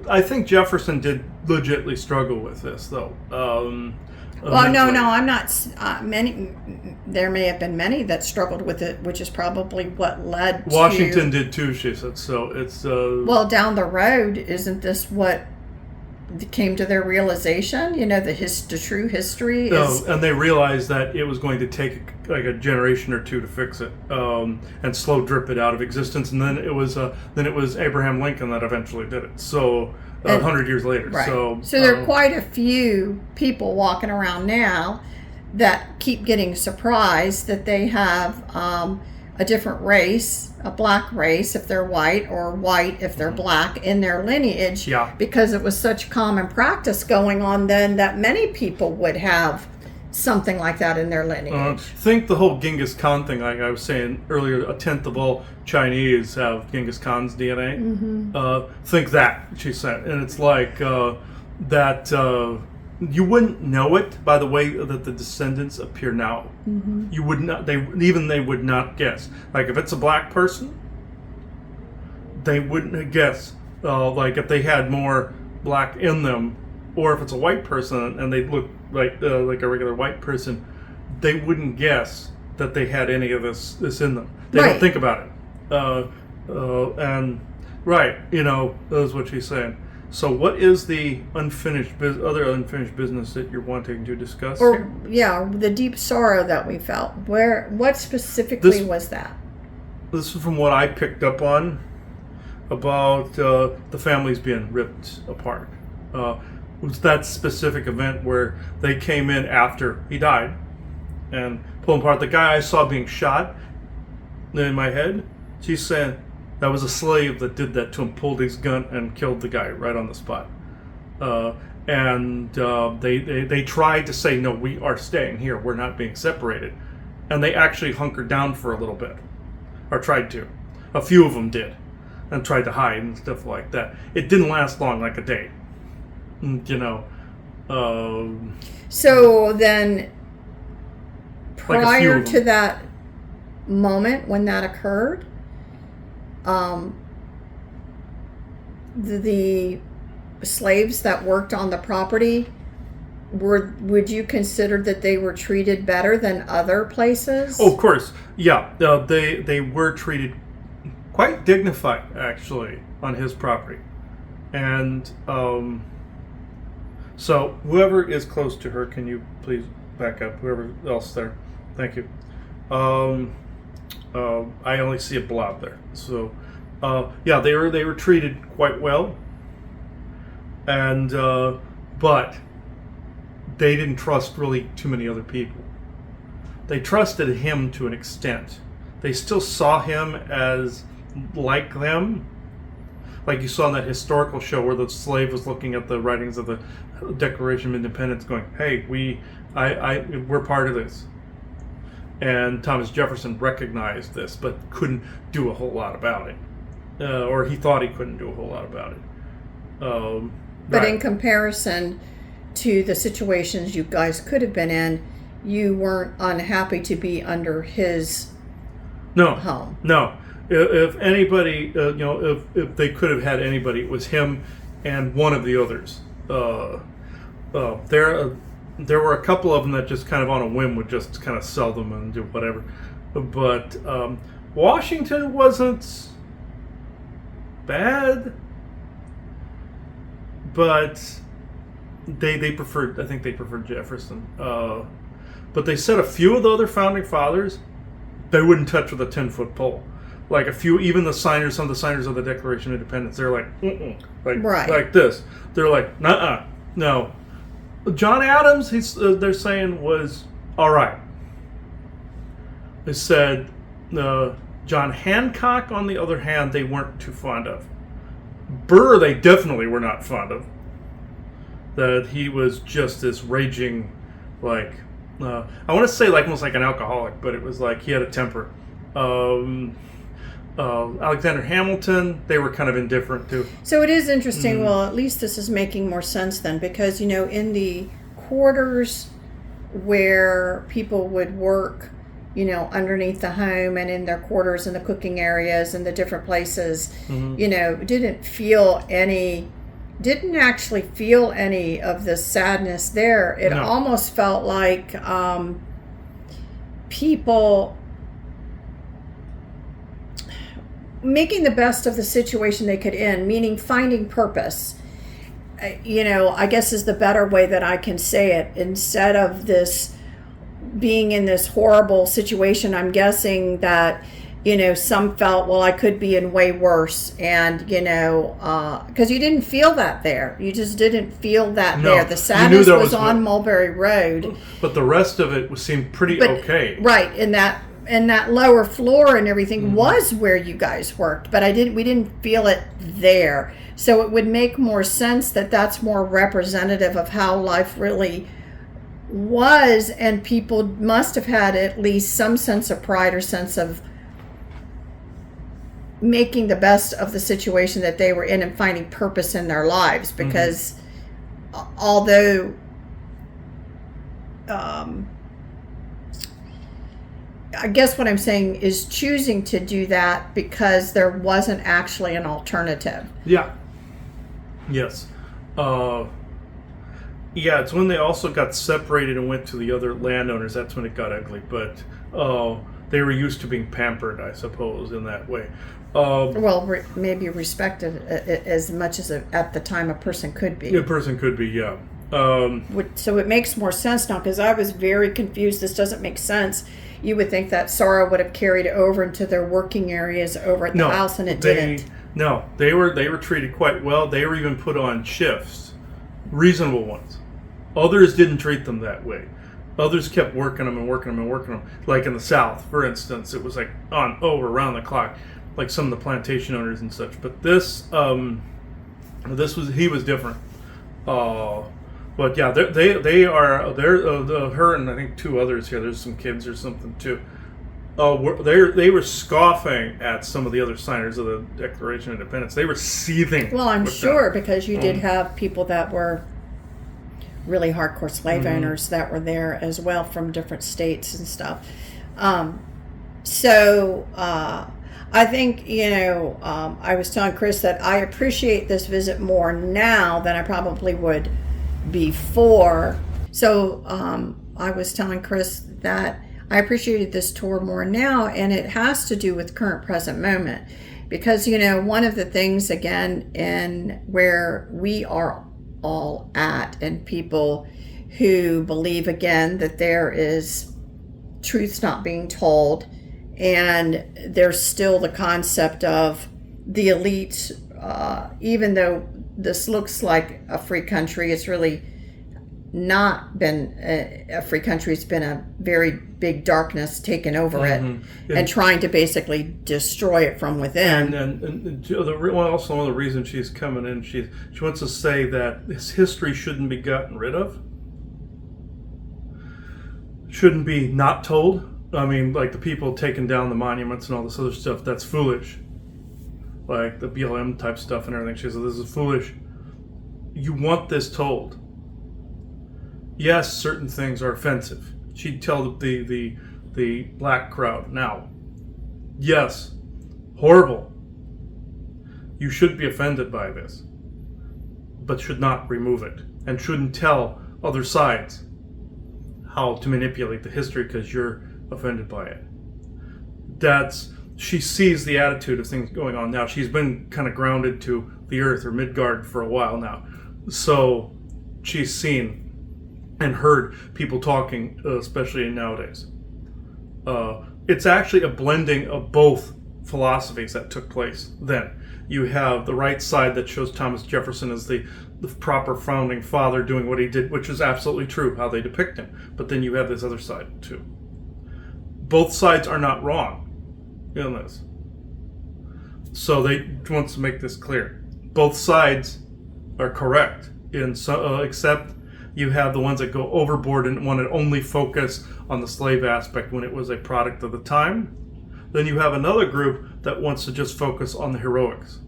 I think Jefferson did legitimately struggle with this, though. Well, no, I'm not. Many. There may have been many that struggled with it, which is probably what led. Washington did too. She said so. It's well, down the road, isn't this what came to their realization? The true history is. And they realized that it was going to take like a generation or two to fix it, and slow drip it out of existence. And then it was Abraham Lincoln that eventually did it. So 100 years later. Right. So there are quite a few people walking around now that keep getting surprised that they have a different race, a black race if they're white, or white if they're black in their lineage. Yeah. Because it was such common practice going on then that many people would have something like that in their lineage. Think the whole Genghis Khan thing, like I was saying earlier, 1/10 of all Chinese have Genghis Khan's DNA. Mm-hmm. Think that, she said. And it's like that you wouldn't know it by the way that the descendants appear now. Mm-hmm. You would not, they would not guess. Like if it's a black person, they wouldn't guess. Like if they had more black in them, or if it's a white person and they look like a regular white person, they wouldn't guess that they had any of this in them. They don't think about it. And right, that's what she's saying. So, what is the other unfinished business that you're wanting to discuss? The deep sorrow that we felt. What specifically was that? This is from what I picked up on about the families being ripped apart. It was that specific event where they came in after he died and pulled apart. The guy I saw being shot in my head, she's saying that was a slave that did that to him, pulled his gun and killed the guy right on the spot. They tried to say, no, we are staying here. We're not being separated. And they actually hunkered down for a little bit, or tried to. A few of them did. and tried to hide and stuff like that. It didn't last long, like a day. You know. So then, Like a few prior of to them. that moment when that occurred, the slaves that worked on the property, would you consider that they were treated better than other places? Oh, of course, yeah. They were treated quite dignified, actually, on his property, and so whoever is close to her, can you please back up? Whoever else there, thank you. I only see a blob there, so yeah, they were treated quite well, and but they didn't trust really too many other people. They trusted him to an extent. They still saw him as like them. Like you saw in that historical show where the slave was looking at the writings of the Declaration of Independence going, hey, we're part of this. And Thomas Jefferson recognized this, but couldn't do a whole lot about it. Or he thought he couldn't do a whole lot about it. But right. in comparison to the situations you guys could have been in, you weren't unhappy to be under his home. No. If anybody, if they could have had anybody, it was him and one of the others. There were a couple of them that just kind of on a whim would just kind of sell them and do whatever. But Washington wasn't bad, but they preferred. I think they preferred Jefferson. But they said a few of the other founding fathers they wouldn't touch with a 10-foot pole. Like a few, even some of the signers of the Declaration of Independence, they're like, like this. They're like, nuh-uh, no. John Adams, they're saying was all right. They said John Hancock, on the other hand, they weren't too fond of. Burr, they definitely were not fond of. That he was just this raging, like, I want to say like almost like an alcoholic, but it was like he had a temper. Alexander Hamilton, they were kind of indifferent too. So it is interesting. Well, at least this is making more sense then, because in the quarters where people would work, underneath the home and in their quarters and the cooking areas and the different places, didn't actually feel any of the sadness there. It almost felt like people making the best of the situation they could in, meaning finding purpose, I guess is the better way that I can say it, instead of this being in this horrible situation. I'm guessing that some felt, well, I could be in way worse, and because you didn't feel that there. You just didn't feel that there. The sadness was on Mulberry Road, but the rest of it seemed pretty okay. Right, and that lower floor and everything was where you guys worked, but we didn't feel it there. So it would make more sense that that's more representative of how life really was, and people must have had at least some sense of pride or sense of making the best of the situation that they were in and finding purpose in their lives, because although I guess what I'm saying is choosing to do that because there wasn't actually an alternative. Yeah. Yes. Yeah, it's when they also got separated and went to the other landowners. That's when it got ugly. But they were used to being pampered, I suppose, in that way. Maybe respected as much as at the time a person could be. A person could be, yeah. So it makes more sense now, because I was very confused. This doesn't make sense. You would think that sorrow would have carried over into their working areas over at the house, and it didn't. No, they were treated quite well. They were even put on shifts, reasonable ones. Others didn't treat them that way. Others kept working them. Like in the South, for instance, it was like around the clock, like some of the plantation owners and such. But he was different. But yeah, her and I think two others here. There's some kids or something too. They were scoffing at some of the other signers of the Declaration of Independence. They were seething. Well, I'm with sure them. because you did have people that were really hardcore slave owners that were there as well from different states and stuff. I think, I was telling Chris that I appreciate this visit more now than I probably would before. So I was telling Chris that I appreciated this tour more now, and it has to do with current present moment. Because, one of the things, again, in where we are all at, and people who believe, again, that there is truths not being told, and there's still the concept of the elites, even though this looks like a free country, it's really not been a free country. It's been a very big darkness taken over it and trying to basically destroy it from within. And also one of the reasons she's coming in, she wants to say that this history shouldn't be gotten rid of, shouldn't be not told. I mean, like the people taking down the monuments and all this other stuff, that's foolish. Like the BLM type stuff and everything. She says, this is foolish. You want this told. Yes, certain things are offensive. She'd tell the black crowd, now, yes, horrible. You should be offended by this, but should not remove it, and shouldn't tell other sides how to manipulate the history because you're offended by it. She sees the attitude of things going on now. She's been kind of grounded to the earth or Midgard for a while now, so she's seen and heard people talking, especially nowadays. It's actually a blending of both philosophies that took place then. You have the right side that shows Thomas Jefferson as the proper founding father doing what he did, which is absolutely true, how they depict him. But then you have this other side, too. Both sides are not wrong in this. So they wants to make this clear. Both sides are correct, except you have the ones that go overboard and want to only focus on the slave aspect when it was a product of the time. Then you have another group that wants to just focus on the heroics.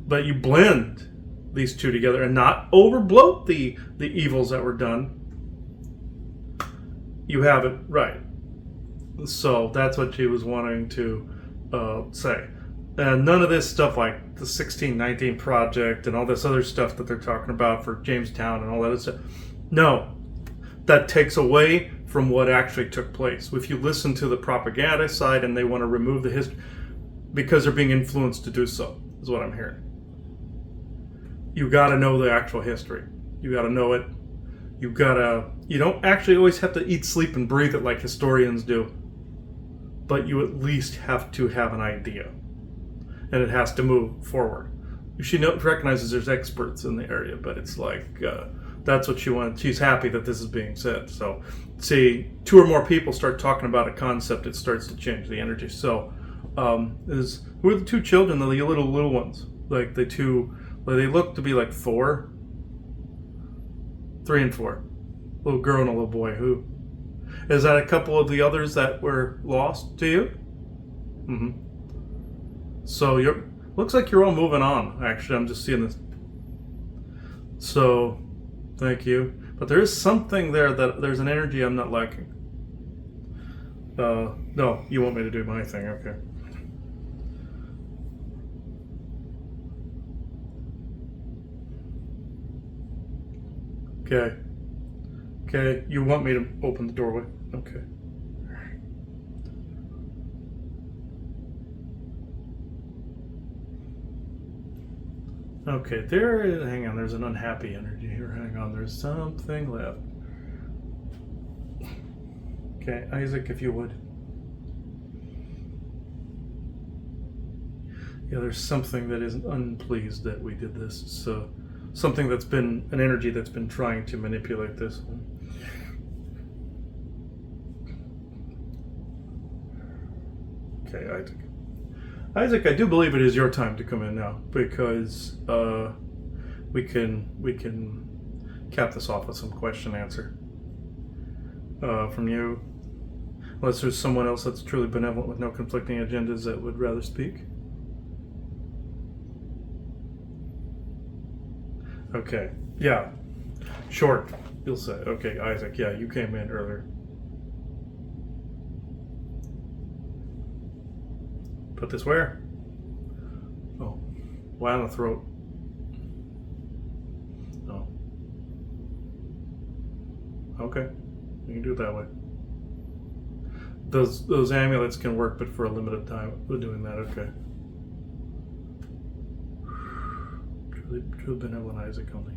But you blend these two together and not overbloat the evils that were done. You have it right. So that's what she was wanting to say. And none of this stuff like the 1619 Project and all this other stuff that they're talking about for Jamestown and all that stuff. No, that takes away from what actually took place. If you listen to the propaganda side and they want to remove the history because they're being influenced to do so, is what I'm hearing. You got to know the actual history. You got to know it. You don't actually always have to eat, sleep, and breathe it like historians do. But you at least have to have an idea. And it has to move forward. She recognizes there's experts in the area, but it's like, that's what she wants. She's happy that this is being said. So, see, two or more people start talking about a concept, it starts to change the energy. So, who are the two children, the little ones? Like the two, they look to be like 4. 3 and 4. Little girl and a little boy. Who? Is that a couple of the others that were lost to you? Mm-hmm. So looks like you're all moving on. Actually, I'm just seeing this. So, thank you. But there is something there there's an energy I'm not liking. No, you want me to do my thing? Okay. Okay, you want me to open the doorway? Okay. Okay, hang on, there's an unhappy energy here. Hang on, there's something left. Okay, Isaac, if you would. Yeah, there's something that is unpleased that we did this. So, something that's been an energy that's been trying to manipulate this. Okay, Isaac, I do believe it is your time to come in now because we can cap this off with some question answer from you. Unless there's someone else that's truly benevolent with no conflicting agendas that would rather speak. Okay. Yeah. Short, you'll say. Okay, Isaac, yeah, you came in earlier. Put this where? Oh. Why on the throat? Oh. Okay. You can do it that way. Those amulets can work, but for a limited time. We're doing that, okay. Truly benevolent Isaac only.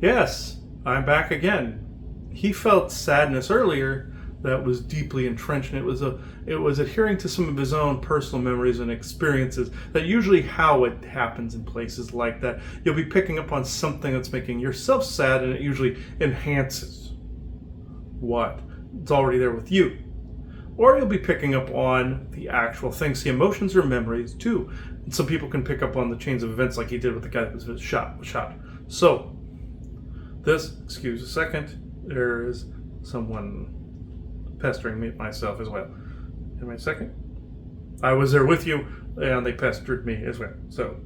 Yes, I'm back again. He felt sadness earlier that was deeply entrenched, and it was adhering to some of his own personal memories and experiences. That usually how it happens in places like that. You'll be picking up on something that's making yourself sad, and it usually enhances what it's already there with you. Or you'll be picking up on the actual things. See, emotions are memories too. And some people can pick up on the chains of events, like he did with the guy that was shot. So this, excuse a second, there is someone pestering me myself as well. Give me a second. I was there with you, and they pestered me as well. So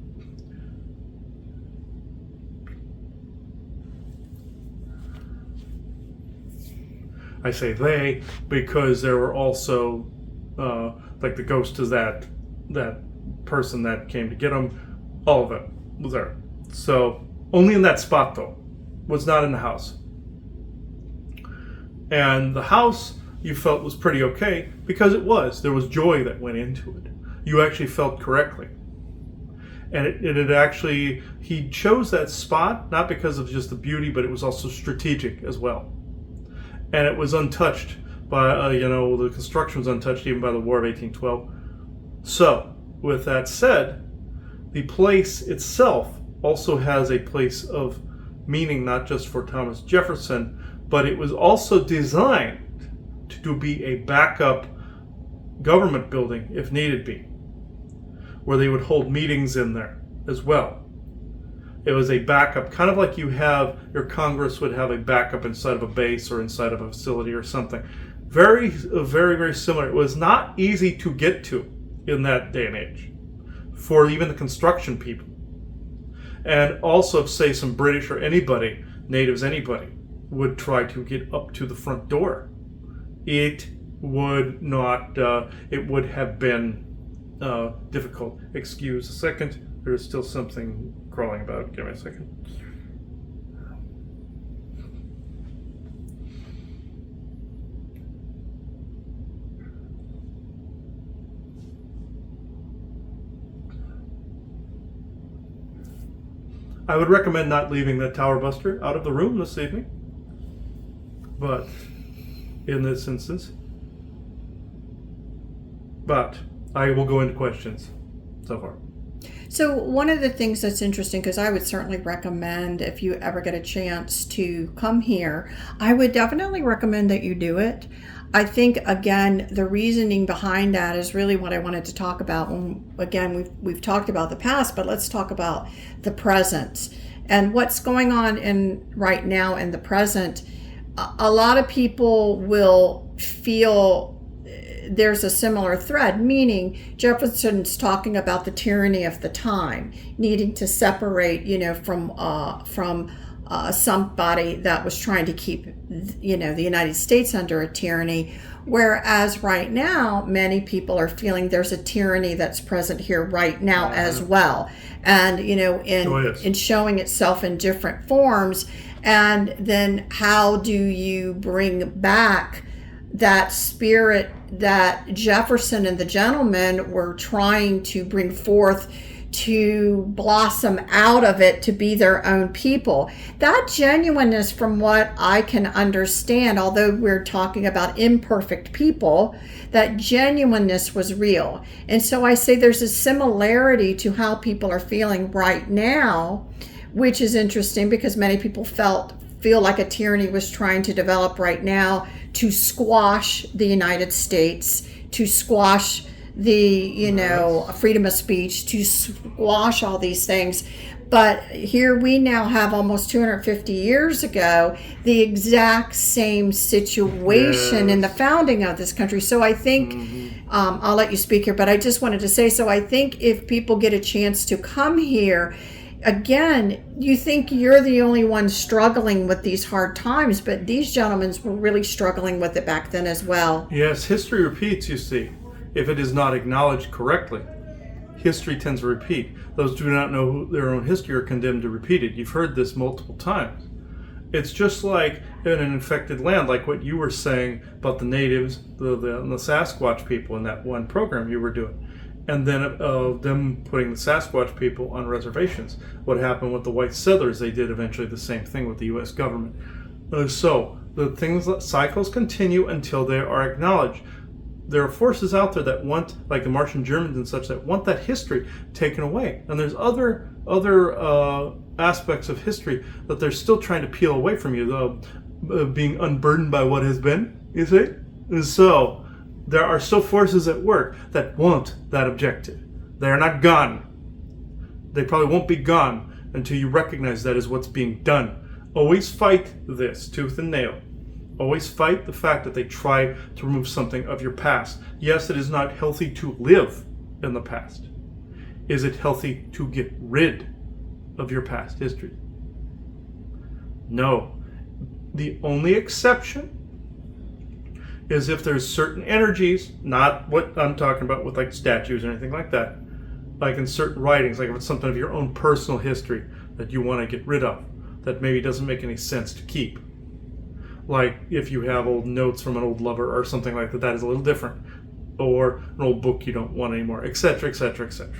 I say they because there were also like the ghost of that person that came to get him. All of it was there. So only in that spot though, was not in the house. And the house you felt was pretty okay because there was joy that went into it. You actually felt correctly. And it actually, he chose that spot not because of just the beauty, but it was also strategic as well. And it was untouched by, the construction was untouched even by the War of 1812. So, with that said, the place itself also has a place of meaning, not just for Thomas Jefferson, but it was also designed to be a backup government building if needed be, where they would hold meetings in there as well. It was a backup, kind of like your Congress would have a backup inside of a base or inside of a facility or something. Very, very, very similar. It was not easy to get to in that day and age for even the construction people. And also, say some British or anybody, natives, anybody, would try to get up to the front door. It would not, it would have been difficult. Excuse a second. There's still something crawling about. Give me a second. I would recommend not leaving that tower buster out of the room this evening. But in this instance. But I will go into questions so far. So one of the things that's interesting, because I would certainly recommend if you ever get a chance to come here, I would definitely recommend that you do it. I think, again, the reasoning behind that is really what I wanted to talk about. Again, we've talked about the past, but let's talk about the present. And what's going on right now in the present. A lot of people will feel there's a similar thread, meaning Jefferson's talking about the tyranny of the time, needing to separate, from somebody that was trying to keep, the United States under a tyranny. Whereas right now, many people are feeling there's a tyranny that's present here right now as well. And, in showing itself in different forms. And then how do you bring back that spirit that Jefferson and the gentlemen were trying to bring forth to blossom out of it to be their own people? That genuineness, from what I can understand, although we're talking about imperfect people, that genuineness was real. And so I say there's a similarity to how people are feeling right now, which is interesting because many people feel like a tyranny was trying to develop right now to squash the United States, to squash the, freedom of speech, to squash all these things. But here we now have almost 250 years ago the exact same situation in the founding of this country. So I think, I'll let you speak here, but I just wanted to say, so I think if people get a chance to come here, again, you think you're the only one struggling with these hard times, but these gentlemen were really struggling with it back then as well. Yes, history repeats, you see, if it is not acknowledged correctly. History tends to repeat. Those who do not know their own history are condemned to repeat it. You've heard this multiple times. It's just like in an infected land, like what you were saying about the natives, the Sasquatch people in that one program you were doing. And then them putting the Sasquatch people on reservations. What happened with the white settlers, they did eventually the same thing with the U.S. government. So the cycles continue until they are acknowledged. There are forces out there that want, like the Martian Germans and such, that want that history taken away. And there's other aspects of history that they're still trying to peel away from you, being unburdened by what has been, you see? And so there are still forces at work that want that objective. They are not gone. They probably won't be gone until you recognize that is what's being done. Always fight this tooth and nail. Always fight the fact that they try to remove something of your past. Yes, it is not healthy to live in the past. Is it healthy to get rid of your past history? No. The only exception is if there's certain energies, not what I'm talking about with like statues or anything like that, like in certain writings, like if it's something of your own personal history that you want to get rid of, that maybe doesn't make any sense to keep. Like if you have old notes from an old lover or something like that, that is a little different. Or an old book you don't want anymore, etc., etc., etc.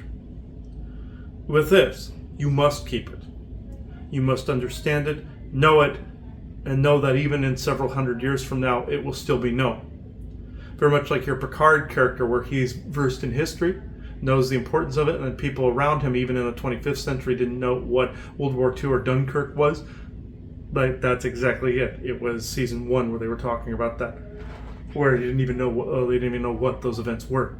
With this, you must keep it. You must understand it, know it, and know that even in several hundred years from now, it will still be known. Very much like your Picard character, where he's versed in history, knows the importance of it, and then people around him, even in the 25th century, didn't know what World War II or Dunkirk was. Like, that's exactly it. It was season 1 where they were talking about that, where they didn't even know what those events were.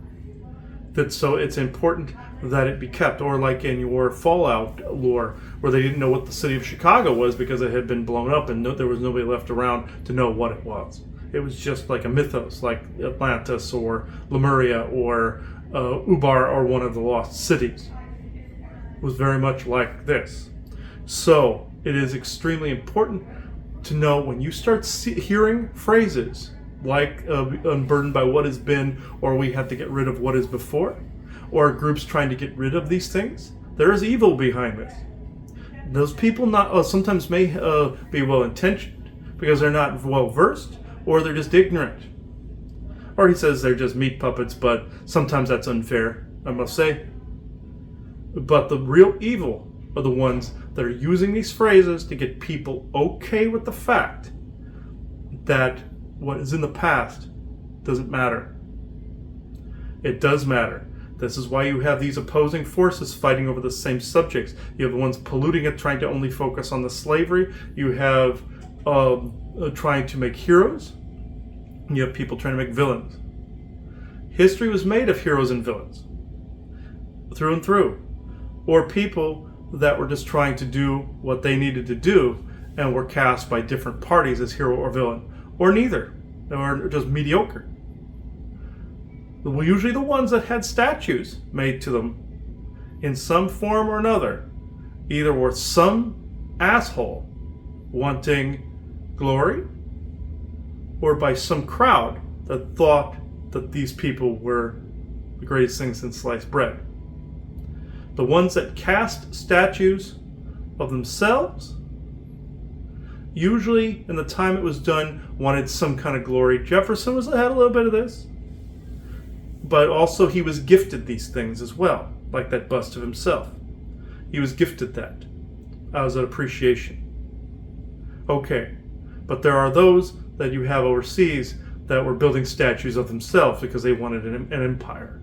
So it's important that it be kept. Or like in your Fallout lore, where they didn't know what the city of Chicago was because it had been blown up and there was nobody left around to know what it was. It was just like a mythos, like Atlantis or Lemuria or Ubar or one of the lost cities. It was very much like this. So it is extremely important to know when you start hearing phrases like unburdened by what has been, or we have to get rid of what is before, or groups trying to get rid of these things, there is evil behind this. Those people sometimes may be well-intentioned because they're not well-versed, or they're just ignorant. Or he says they're just meat puppets, but sometimes that's unfair, I must say. But the real evil are the ones that are using these phrases to get people okay with the fact that what is in the past doesn't matter. It does matter. This is why you have these opposing forces fighting over the same subjects. You have the ones polluting it, trying to only focus on the slavery. You have trying to make heroes. You have people trying to make villains. History was made of heroes and villains, through and through. Or people that were just trying to do what they needed to do and were cast by different parties as hero or villain. Or neither. Or just mediocre. Usually the ones that had statues made to them in some form or another either were some asshole wanting glory, or by some crowd that thought that these people were the greatest thing since sliced bread. The ones that cast statues of themselves, usually in the time it was done, wanted some kind of glory. Jefferson had a little bit of this, but also he was gifted these things as well, like that bust of himself. He was gifted that as an appreciation. Okay, but there are those that you have overseas that were building statues of themselves because they wanted an empire,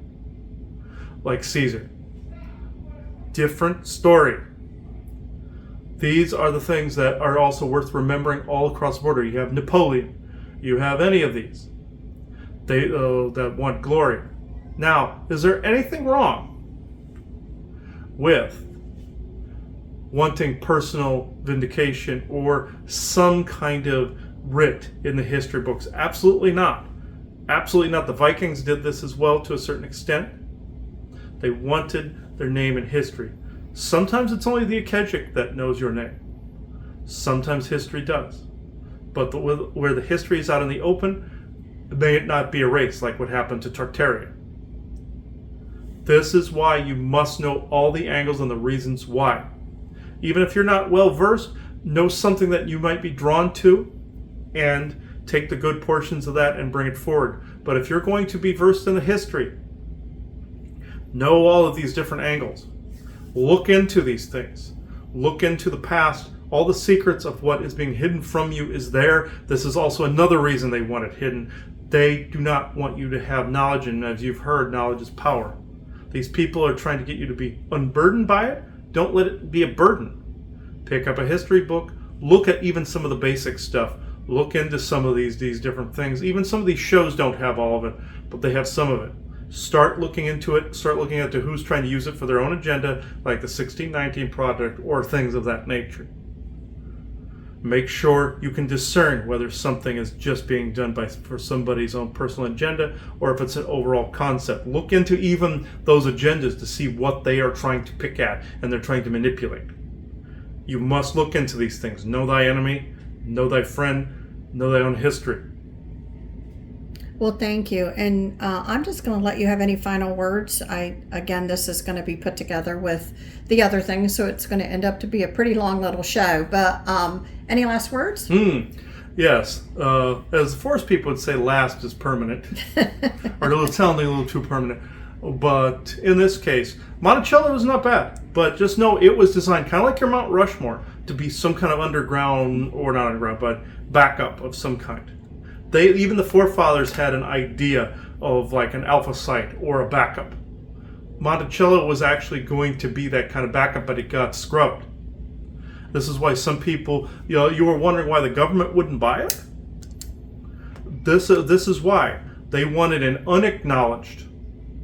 like Caesar. Different story. These are the things that are also worth remembering all across the border. You have Napoleon. You have any of these. They that want glory. Now, is there anything wrong with wanting personal vindication or some kind of writ in the history books. Absolutely not. Absolutely not. The Vikings did this as well to a certain extent. They wanted their name in history. Sometimes it's only the Akashic that knows your name. Sometimes history does. But where the history is out in the open, may it not be erased like what happened to Tartaria. This is why you must know all the angles and the reasons why. Even if you're not well versed, know something that you might be drawn to and take the good portions of that and bring it forward. But if you're going to be versed in the history, know all of these different angles. Look into these things. Look into the past. All the secrets of what is being hidden from you is there. This is also another reason they want it hidden. They do not want you to have knowledge, and as you've heard, knowledge is power. These people are trying to get you to be unburdened by it. Don't let it be a burden. Pick up a history book. Look at even some of the basic stuff. Look into some of these different things. Even some of these shows don't have all of it, but they have some of it. Start looking into it. Start looking into who's trying to use it for their own agenda, like the 1619 Project or things of that nature. Make sure you can discern whether something is just being done for somebody's own personal agenda or if it's an overall concept. Look into even those agendas to see what they are trying to pick at and they're trying to manipulate. You must look into these things. Know thy enemy, know thy friend, know thy own history. Well, thank you. And I'm just going to let you have any final words. Again, this is going to be put together with the other things, so it's going to end up to be a pretty long little show. But any last words? Yes. As the Force people would say, last is permanent. Or it'll sound a little too permanent. But in this case, Monticello is not bad. But just know it was designed kind of like your Mount Rushmore to be some kind of underground, or not underground, but backup of some kind. Even the forefathers had an idea of like an alpha site or a backup. Monticello was actually going to be that kind of backup, but it got scrubbed. This is why some people, you were wondering why the government wouldn't buy it? This is why. They wanted an unacknowledged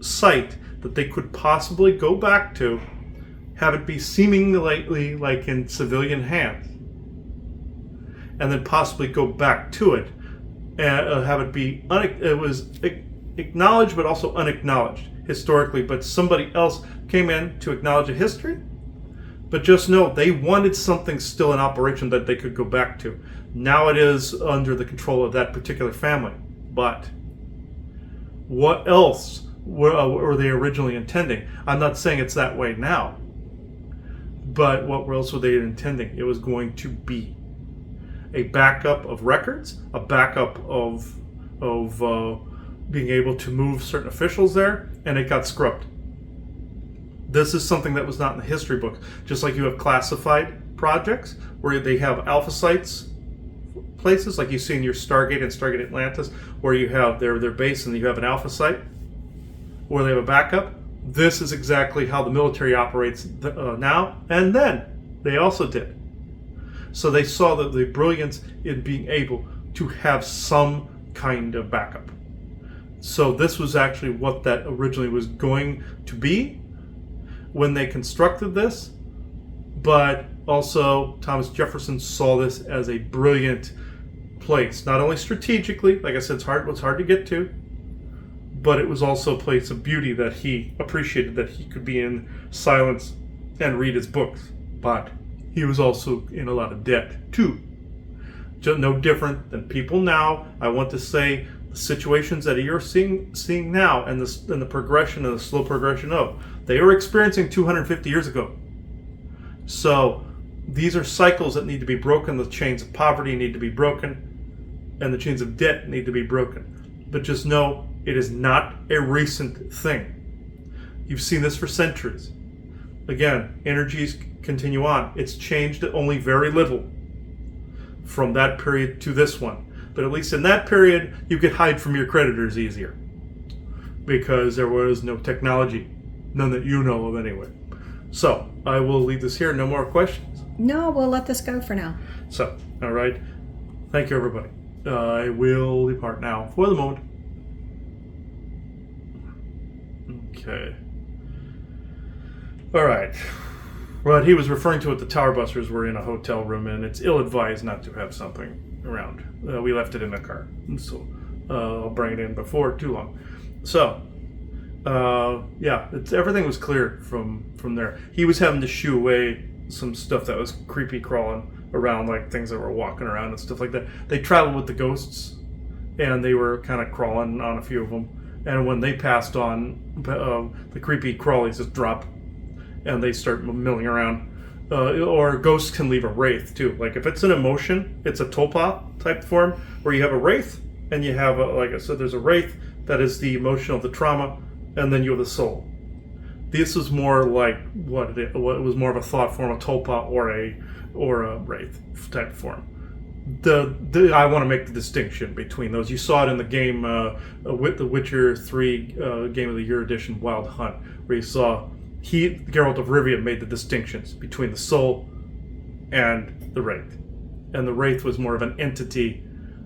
site that they could possibly go back to, have it be seemingly like in civilian hands, and then possibly go back to it. And have it be, it was acknowledged but also unacknowledged historically, but somebody else came in to acknowledge a history. But just know they wanted something still in operation that they could go back to. Now it is under the control of that particular family. But what else were they originally intending? I'm not saying it's that way now, but what else were they intending? It was going to be a backup of records, a backup of being able to move certain officials there, and it got scrubbed. This is something that was not in the history book. Just like you have classified projects where they have alpha sites, places like you see in your Stargate and Stargate Atlantis, where you have their base and you have an alpha site, where they have a backup. This is exactly how the military operates now, and then they also did. So they saw the brilliance in being able to have some kind of backup. So this was actually what that originally was going to be when they constructed this. But also Thomas Jefferson saw this as a brilliant place, not only strategically, like I said, it was hard to get to, but it was also a place of beauty that he appreciated, that he could be in silence and read his books. But he was also in a lot of debt too. Just no different than people now. I want to say the situations that you're seeing now, and the progression and the slow progression of, they were experiencing 250 years ago. So these are cycles that need to be broken. The chains of poverty need to be broken, and the chains of debt need to be broken. But just know it is not a recent thing. You've seen this for centuries. Again, energies continue on. It's changed only very little from that period to this one. But at least in that period, you could hide from your creditors easier because there was no technology, none that you know of anyway. So I will leave this here. No more questions? No, we'll let this go for now. So, all right. Thank you, everybody. I will depart now for the moment. Okay. All right. What he was referring to, what the tower busters were in a hotel room, and it's ill-advised not to have something around. We left it in the car, so I'll bring it in before too long. So, yeah, everything was clear from there. He was having to shoo away some stuff that was creepy crawling around, like things that were walking around and stuff like that. They traveled with the ghosts, and they were kind of crawling on a few of them. And when they passed on, the creepy crawlies just drop, and they start milling around. Or ghosts can leave a wraith too. Like if it's an emotion, it's a tulpa type form where you have a wraith, and you have like I said, there's a wraith that is the emotion of the trauma, and then you have the soul. This is more like what it was, more of a thought form, a tulpa or a wraith type form. I want to make the distinction between those. You saw it in the game with the Witcher 3 Game of the Year edition Wild Hunt, where you saw Geralt of Rivia made the distinctions between the soul and the wraith. And the wraith was more of an entity,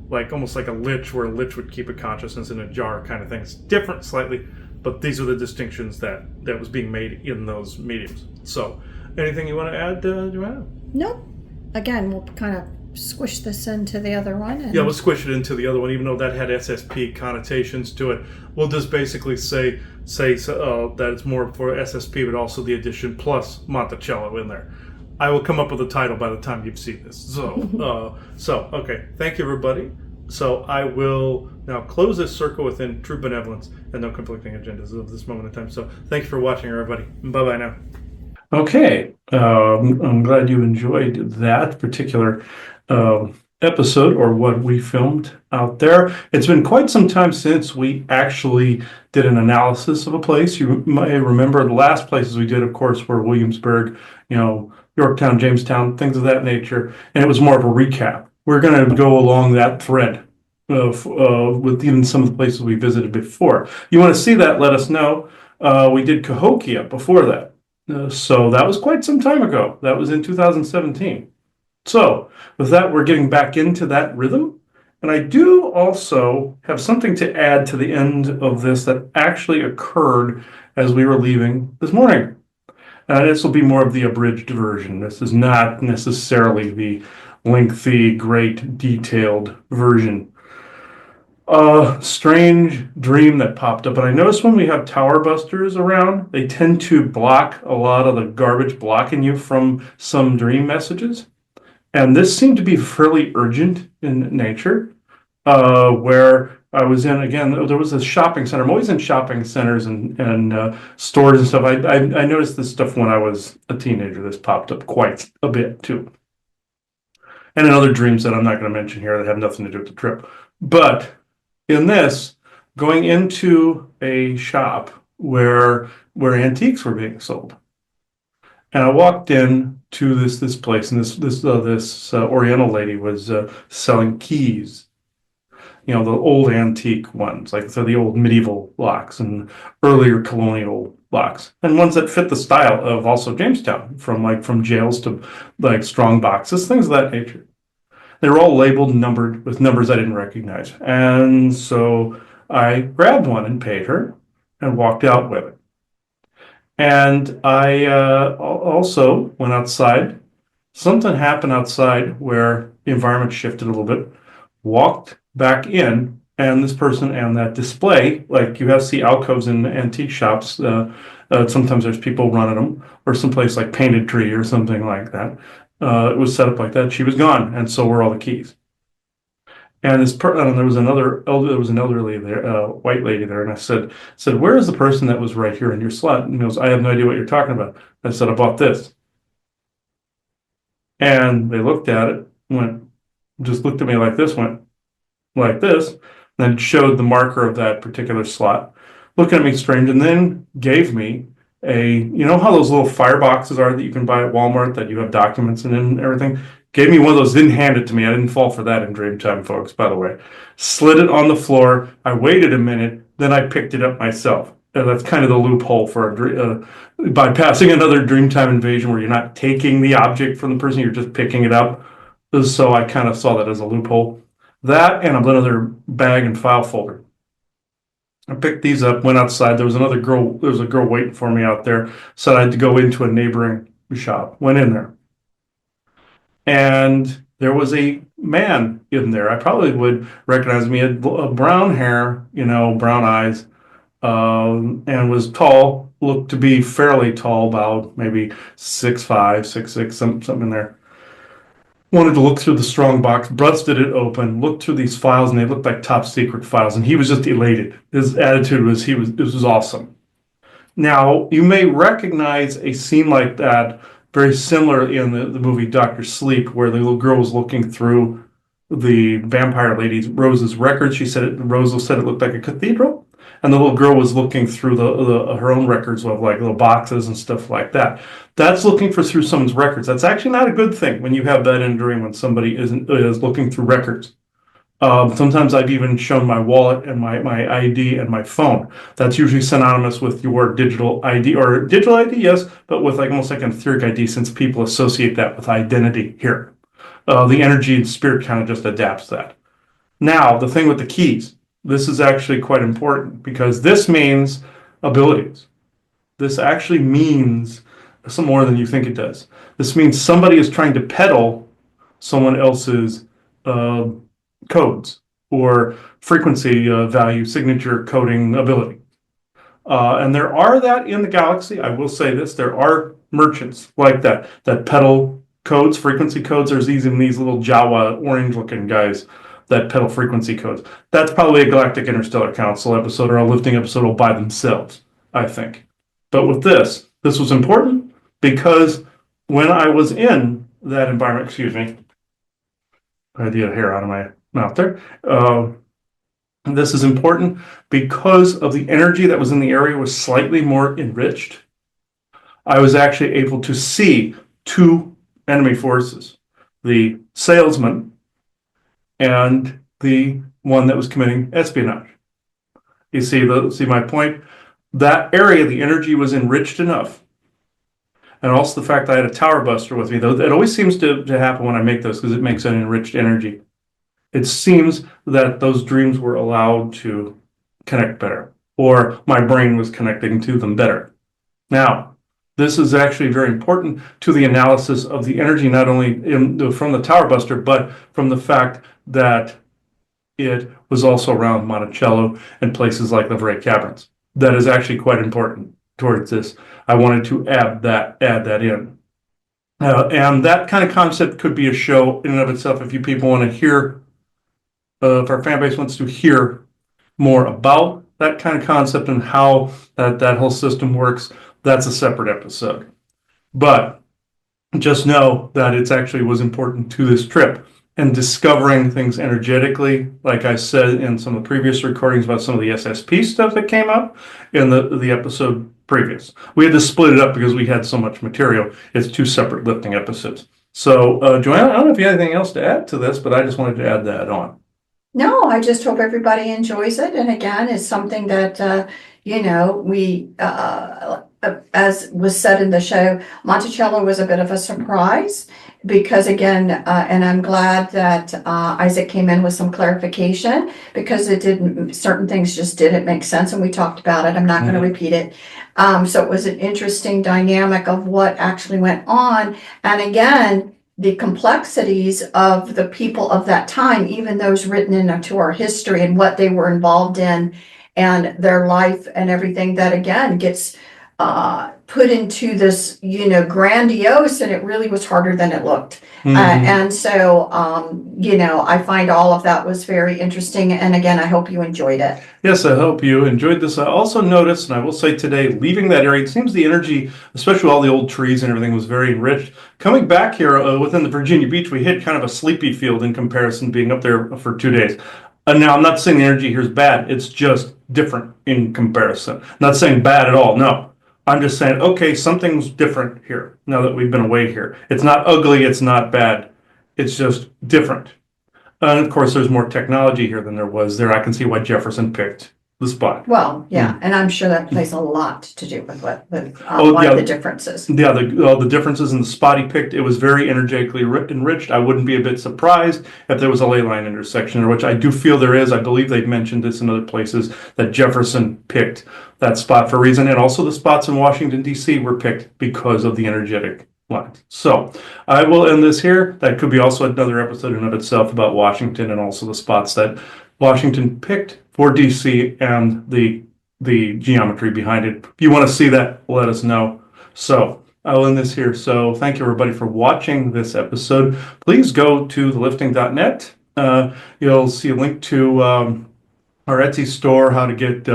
like almost like a lich, where a lich would keep a consciousness in a jar kind of thing. It's different slightly, but these are the distinctions that was being made in those mediums. So, anything you want to add, Joanna? Nope. Again, we'll kind of squish this into the other one. And... Yeah, we'll squish it into the other one, even though that had SSP connotations to it. We'll just basically say that it's more for SSP, but also the edition plus Monticello in there. I will come up with a title by the time you've seen this. So, okay. Thank you, everybody. So I will now close this circle within true benevolence and no conflicting agendas of this moment in time. So thanks for watching, everybody. Bye-bye now. Okay. I'm glad you enjoyed that particular episode, or what we filmed out there. It's been quite some time since we actually did an analysis of a place. You may remember the last places we did, of course, were Williamsburg, Yorktown, Jamestown, things of that nature, and it was more of a recap. We're going to go along that thread with even some of the places we visited before. You want to see that, let us know. We did Cahokia before that. So that was quite some time ago. That was in 2017. So with that, we're getting back into that rhythm. And I do also have something to add to the end of this that actually occurred as we were leaving this morning. This will be more of the abridged version. This is not necessarily the lengthy, great, detailed version. Strange dream that popped up. And I noticed when we have tower busters around, they tend to block a lot of the garbage blocking you from some dream messages. And this seemed to be fairly urgent in nature, where I was in, again, there was a shopping center. I'm always in shopping centers and stores and stuff. I noticed this stuff when I was a teenager. This popped up quite a bit too. And in other dreams that I'm not going to mention here that have nothing to do with the trip. But in this, going into a shop where antiques were being sold. And I walked in to this place, and this Oriental lady was selling keys. The old antique ones, like the old medieval locks and earlier colonial locks, and ones that fit the style of also Jamestown, from jails to like strong boxes, things of that nature. They were all labeled and numbered with numbers I didn't recognize. And so I grabbed one and paid her and walked out with it. And I also went outside. Something happened outside where the environment shifted a little bit, walked back in, and this person and that display, like you see alcoves in antique shops, sometimes there's people running them, or someplace like Painted Tree or something like that. It was set up like that. She was gone, and so were all the keys. And there was an elderly there, white lady there, and I said, where is the person that was right here in your slot? And he goes, I have no idea what you're talking about. I said, I bought this. And they looked at it, just looked at me like this, went like this, and then showed the marker of that particular slot, looking at me strange, and then gave me how those little fireboxes are that you can buy at Walmart that you have documents in and everything? Gave me one of those, didn't hand it to me. I didn't fall for that in dream time, folks, by the way. Slid it on the floor. I waited a minute, then I picked it up myself. And that's kind of the loophole for bypassing another Dreamtime invasion where you're not taking the object from the person, you're just picking it up. So I kind of saw that as a loophole. That and another bag and file folder. I picked these up, went outside. There was a girl waiting for me out there. Said I had to go into a neighboring shop, went in there. And there was a man in there. I probably would recognize him. He had brown hair, brown eyes, and was tall, looked to be fairly tall, about maybe 6'5", 6'6", something in there. Wanted to look through the strong box, busted it open, looked through these files, and they looked like top secret files. And he was just elated. His attitude was, this was awesome. Now, you may recognize a scene like that, very similar in the movie Dr. Sleep, where the little girl was looking through the vampire lady Rose's records. Rose said it looked like a cathedral. And the little girl was looking through her own records of like little boxes and stuff like that. That's looking through someone's records. That's actually not a good thing when you have that in a dream, when somebody is looking through records. Sometimes I've even shown my wallet and my ID and my phone. That's usually synonymous with your digital ID, or digital ID, yes, but with almost like an etheric ID, since people associate that with identity here. The energy and spirit kind of just adapts that. Now, the thing with the keys, this is actually quite important, because this means abilities. This actually means some more than you think it does. This means somebody is trying to peddle someone else's codes or frequency value signature coding ability. And there are that in the galaxy. I will say this, there are merchants like that peddle codes, frequency codes. There's these little Jawa orange looking guys that peddle frequency codes. That's probably a Galactic Interstellar Council episode or a lifting episode all by themselves, I think. But with this was important, because when I was in that environment, excuse me, I had to get a hair out of my mouth there. This is important because of the energy that was in the area was slightly more enriched. I was actually able to see two enemy forces, the salesman and the one that was committing espionage. You see my point? That area, the energy was enriched enough. And also the fact that I had a tower buster with me, though, it always seems to happen when I make those, because it makes an enriched energy. It seems that those dreams were allowed to connect better, or my brain was connecting to them better. Now, this is actually very important to the analysis of the energy, not only from the tower buster, but from the fact that it was also around Monticello and places like the Vray Caverns. That is actually quite important towards this. I wanted to add that in. And that kind of concept could be a show in and of itself if you people want to hear, if our fan base wants to hear more about that kind of concept and how that whole system works. That's a separate episode. But just know that it actually was important to this trip, and discovering things energetically, like I said in some of the previous recordings about some of the SSP stuff that came up in the episode previous. We had to split it up because we had so much material. It's two separate lifting episodes. So, Joanna, I don't know if you have anything else to add to this, but I just wanted to add that on. No, I just hope everybody enjoys it. And again, it's something that, we, as was said in the show, Monticello was a bit of a surprise because again, and I'm glad that Isaac came in with some clarification, because certain things just didn't make sense, and we talked about it. I'm not going to repeat it. So it was an interesting dynamic of what actually went on. And again, the complexities of the people of that time, even those written into our history and what they were involved in and their life and everything, that again gets put into this, grandiose, and it really was harder than it looked. And so, I find all of that was very interesting. And again, I hope you enjoyed it. Yes, I hope you enjoyed this. I also noticed, and I will say today, leaving that area, it seems the energy, especially all the old trees and everything, was very enriched. Coming back here within the Virginia Beach, we hit kind of a sleepy field in comparison, being up there for 2 days. Now, I'm not saying the energy here is bad. It's just different in comparison. Not saying bad at all, no. I'm just saying, okay, something's different here now that we've been away here. It's not ugly, it's not bad. It's just different. And of course, there's more technology here than there was there. I can see why Jefferson picked the spot. Well, yeah, and I'm sure that plays a lot to do with why the differences. Yeah, the differences in the spot he picked, it was very energetically enriched. I wouldn't be a bit surprised if there was a ley line intersection, which I do feel there is. I believe they've mentioned this in other places, that Jefferson picked that spot for a reason. And also the spots in Washington, D.C. were picked because of the energetic lines. So I will end this here. That could be also another episode in and of itself about Washington and also the spots that Washington picked for DC and the geometry behind it. If you want to see that, let us know. So I'll end this here. So thank you everybody for watching this episode. Please go to thelifting.net. You'll see a link to our Etsy store, how to get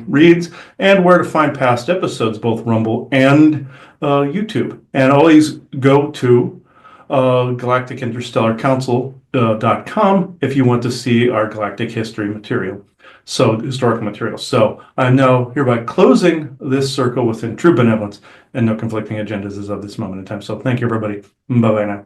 reads, and where to find past episodes, both Rumble and YouTube. And always go to galacticinterstellarcouncil.com if you want to see our galactic history material. So historical material. So I'm now hereby closing this circle within true benevolence and no conflicting agendas as of this moment in time. So thank you, everybody. Bye-bye now.